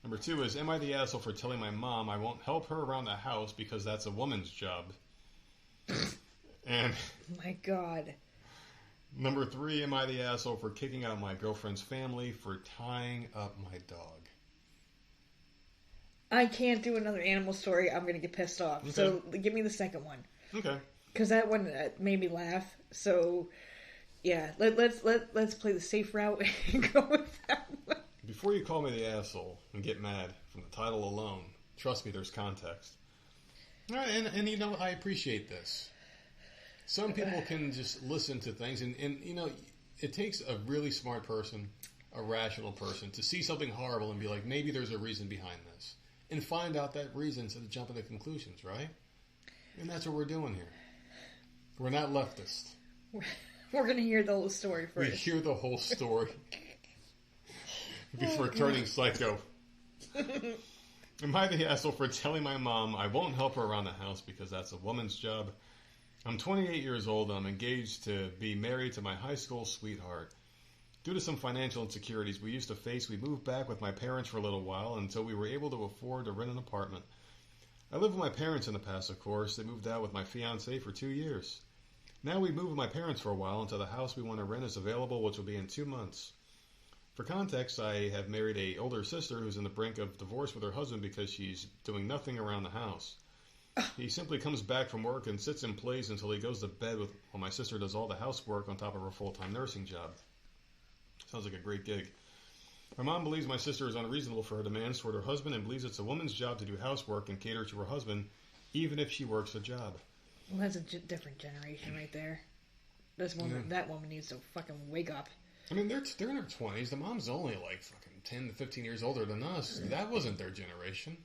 Number 2 is, am I the asshole for telling my mom I won't help her around the house because that's a woman's job? And my God. Number 3, am I the asshole for kicking out my girlfriend's family for tying up my dog? I can't do another animal story. I'm going to get pissed off. Okay. So give me the second one. Okay. Because that one made me laugh. So yeah, let's play the safe route and go with that one. Before you call me the asshole and get mad from the title alone, trust me, there's context. All right, and you know, I appreciate this. Some people can just listen to things, and you know, it takes a really smart person, a rational person, to see something horrible and be like, maybe there's a reason behind this, and find out that reason instead of jumping to conclusions, right? And that's what we're doing here. We're not leftist. We're going to hear the whole story first. We hear the whole story before turning psycho. Am I the asshole for telling my mom I won't help her around the house because that's a woman's job? I'm 28 years old and I'm engaged to be married to my high school sweetheart. Due to some financial insecurities we used to face, we moved back with my parents for a little while until we were able to afford to rent an apartment. I lived with my parents in the past, of course. They moved out with my fiancé for 2 years. Now we moved with my parents for a while until the house we want to rent is available, which will be in 2 months. For context, I have married an older sister who's in the brink of divorce with her husband because she's doing nothing around the house. He simply comes back from work and sits and plays until he goes to bed while my sister does all the housework on top of her full-time nursing job. Sounds like a great gig. My mom believes my sister is unreasonable for her demands toward her husband and believes it's a woman's job to do housework and cater to her husband, even if she works a job. Well, that's a different generation right there. That woman needs to fucking wake up. I mean, they're in their 20s. The mom's only like fucking 10 to 15 years older than us. That wasn't their generation.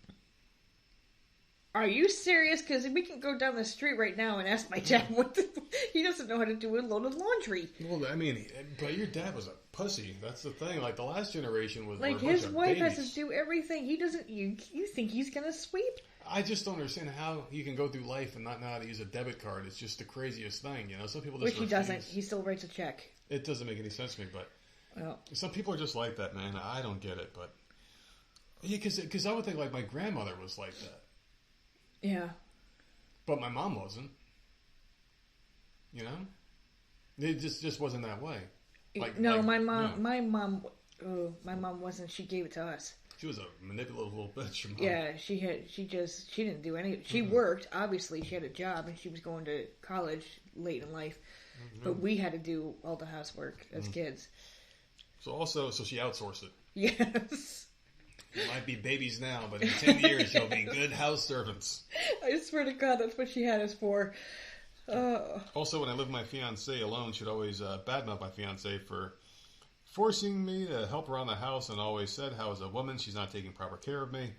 Are you serious? Because we can go down the street right now and ask my dad he doesn't know how to do a load of laundry. Well, I mean, but your dad was a pussy. That's the thing. Like, the last generation was like his wife has to do everything. He doesn't. You think he's gonna sweep? I just don't understand how you can go through life and not know how to use a debit card. It's just the craziest thing, you know. Some people just which he doesn't. He still writes a check. It doesn't make any sense to me, but some people are just like that, man. I don't get it, but yeah, because I would think like my grandmother was like that. Yeah. But my mom wasn't. You know? It just wasn't that way. My mom wasn't. She gave it to us. She was a manipulative little bitch. Your mom. Yeah, she didn't do any. She worked, obviously. She had a job and she was going to college late in life. Mm-hmm. But we had to do all the housework as kids. So she outsourced it. Yes. You might be babies now, but in 10 years you'll be good house servants. I swear to God, that's what she had us for. Also, when I lived with my fiancée alone, she'd always badmouth my fiancé for forcing me to help around the house and always said how as a woman she's not taking proper care of me.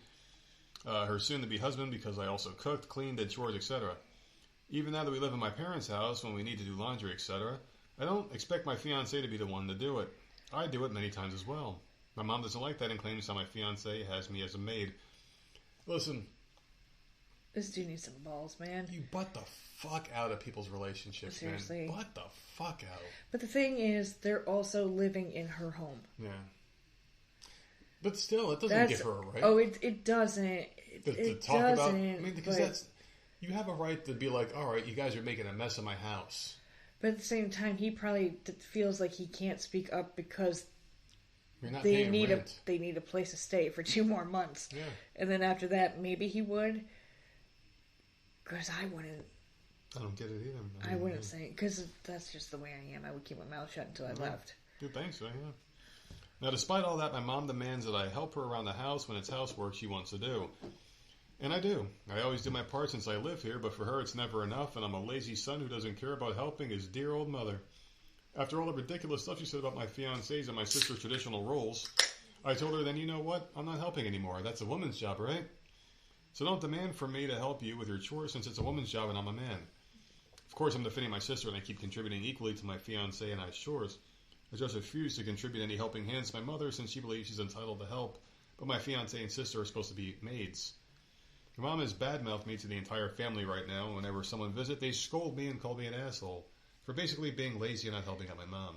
Her soon-to-be husband because I also cooked, cleaned, did chores, etc. Even now that we live in my parents' house, when we need to do laundry, etc., I don't expect my fiancé to be the one to do it. I do it many times as well. My mom doesn't like that and claims how my fiancé has me as a maid. Listen. This dude needs some balls, man. You butt the fuck out of people's relationships, seriously. Man. Butt the fuck out. But the thing is, they're also living in her home. Yeah. But still, it doesn't give her a right. Oh, it doesn't. To talk about. I mean, because you have a right to be like, all right, you guys are making a mess of my house. But at the same time, he probably feels like he can't speak up because You're not they paying need rent. they need a place to stay for 2 more months. Yeah. And then after that, maybe he would. Because I wouldn't. I don't get it either. I wouldn't say, because that's just the way I am. I would keep my mouth shut until I left. Good, thanks, yeah. Now, despite all that, my mom demands that I help her around the house when it's housework she wants to do. And I do. I always do my part since I live here, but for her it's never enough, and I'm a lazy son who doesn't care about helping his dear old mother. After all the ridiculous stuff she said about my fiancés and my sister's traditional roles, I told her, then you know what? I'm not helping anymore. That's a woman's job, right? So don't demand from me to help you with your chores since it's a woman's job and I'm a man. Of course, I'm defending my sister and I keep contributing equally to my fiancé and I's chores. I just refuse to contribute any helping hands to my mother since she believes she's entitled to help, but my fiancé and sister are supposed to be maids. My mom has badmouthed me to the entire family right now, and whenever someone visits, they scold me and call me an asshole for basically being lazy and not helping out my mom.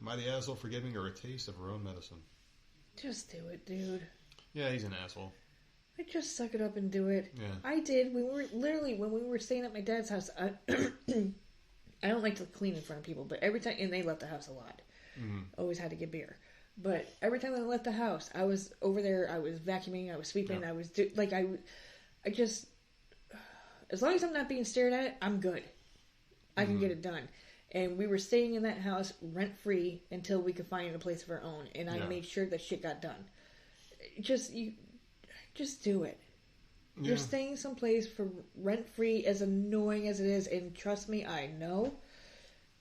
Am I the asshole for giving her a taste of her own medicine? Just do it, dude. Yeah, he's an asshole. I just suck it up and do it. Yeah. I did. When we were staying at my dad's house, I don't like to clean in front of people, but every time, and they left the house a lot. Mm-hmm. Always had to get beer. But every time I left the house, I was over there, I was vacuuming, I was sweeping, Yeah. I just, as long as I'm not being stared at, I'm good. I can get it done. And we were staying in that house rent-free until we could find a place of our own, and I made sure that shit got done. Just do it. Yeah. You're staying someplace for rent-free, as annoying as it is, and trust me, I know.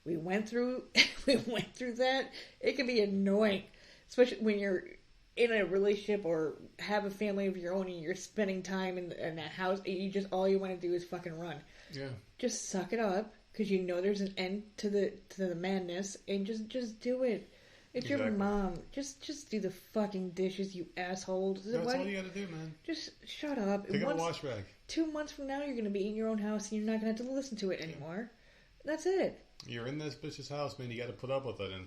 We went through that. It can be annoying, especially when you're in a relationship or have a family of your own and you're spending time in a house. And all you want to do is fucking run. Yeah. Just suck it up because you know there's an end to the madness, and just do it. It's your mom. Just do the fucking dishes, you asshole. That's all you gotta do, man. Just shut up. Pick up a wash rag. 2 months from now, you're gonna be in your own house and you're not gonna have to listen to it anymore. That's it. You're in this bitch's house, man. You got to put up with it. And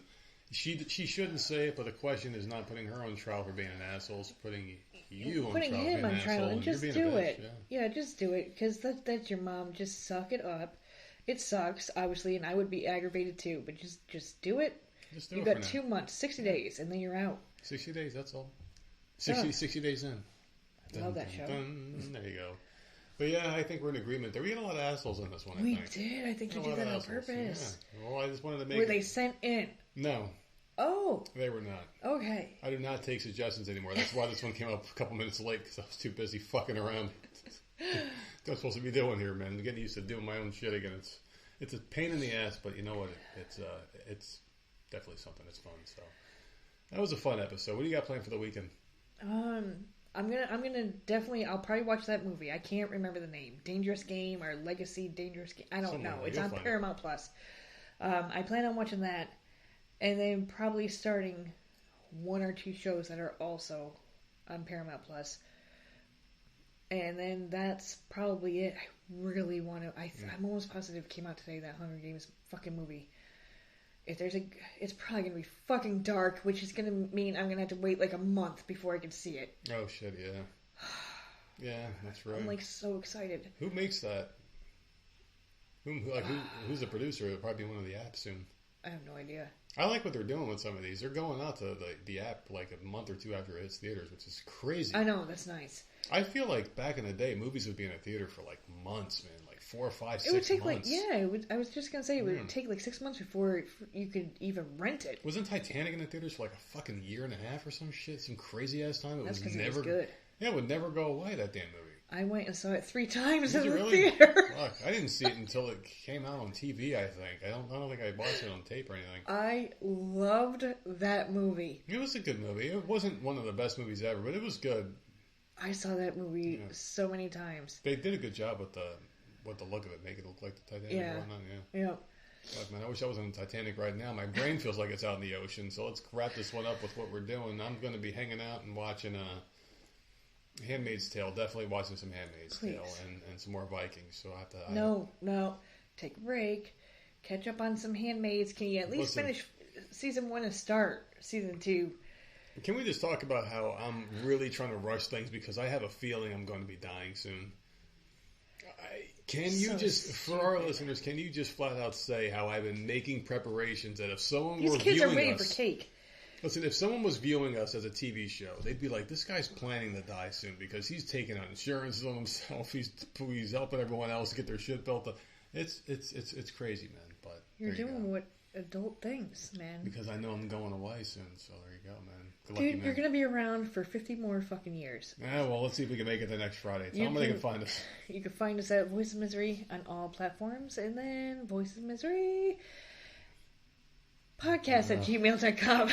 she shouldn't say it, but the question is not putting her on trial for being an asshole. It's putting you on trial for being him an on trial, asshole. and just you're do being a it. bitch, Yeah, just do it because that's your mom. Just suck it up. It sucks, obviously, and I would be aggravated too. But just do it. Just do You it got for now. 2 months, 60 days, and then you're out. 60 days, that's all. 60 days in. I love that show. There you go. But yeah, I think we're in agreement there. We had a lot of assholes in this one, We I think. did. I think you A did lot that of on assholes, purpose. Yeah. Well, I just wanted to make Were they sent in? No, Oh, they were not. okay. I do not take suggestions anymore. That's why this one came up a couple minutes late, because I was too busy fucking around. What I'm supposed to be doing here, man. I'm getting used to doing my own shit again. It's a pain in the ass, but you know what? It's definitely something that's fun. So that was a fun episode. What do you got planned for the weekend? I'm gonna definitely. I'll probably watch that movie. I can't remember the name. Dangerous Game or Legacy Dangerous Game. I don't know. It's on Paramount Plus. I plan on watching that, and then probably starting 1 or 2 shows that are also on Paramount Plus. And then that's probably it. I really want to. I'm almost positive it came out today, that Hunger Games fucking movie. It's probably gonna be fucking dark, which is gonna mean I'm gonna have to wait like a month before I can see it. Oh shit, yeah. Yeah, that's right. I'm like so excited. Who makes that? Who's the producer? It'll probably be one of the apps soon. I have no idea. I like what they're doing with some of these. They're going out to the app like a month or 2 after it hits theaters, which is crazy. I know, that's nice. I feel like back in the day, movies would be in a theater for like months, man. Like 4 or 5, 6 months. It would take I was just gonna say it would take like 6 months before you could even rent it. Wasn't Titanic in the theaters for like a fucking year and a half or some shit? Some crazy ass time. That's because it was good. Yeah, it would never go away, that damn movie. I went and saw it 3 times in the really? theater. Fuck, I didn't see it until it came out on TV, I think. I don't think I watched it on tape or anything. I loved that movie. It was a good movie. It wasn't one of the best movies ever, but it was good. I saw that movie so many times. They did a good job with the look of it, make it look like the Titanic. Yeah. Yeah. Fuck, man, I wish I was on Titanic right now. My brain feels like it's out in the ocean. So let's wrap this one up with what we're doing. I'm going to be hanging out and watching Handmaid's Tale. Definitely watching some Handmaid's Tale and some more Vikings. So I have to. No. Take a break. Catch up on some Handmaids. Can you at least finish season 1 and start season 2? Can we just talk about how I'm really trying to rush things because I have a feeling I'm going to be dying soon? For our listeners, can you just flat out say how I've been making preparations that if someone These were kids viewing are waiting us, for cake. Listen, if someone was viewing us as a TV show, they'd be like, "This guy's planning to die soon because he's taking out insurances on himself. He's helping everyone else get their shit built up." It's crazy, man. But you're doing what adult things, man. Because I know I'm going away soon, so there you go, man. Good Dude, lucky, man. you're gonna be around for 50 more fucking years. Yeah, well, let's see if we can make it the next Friday. Tell them where they can find us. You can find us at Voice of Misery on all platforms, and then Voice of Misery podcast at gmail.com.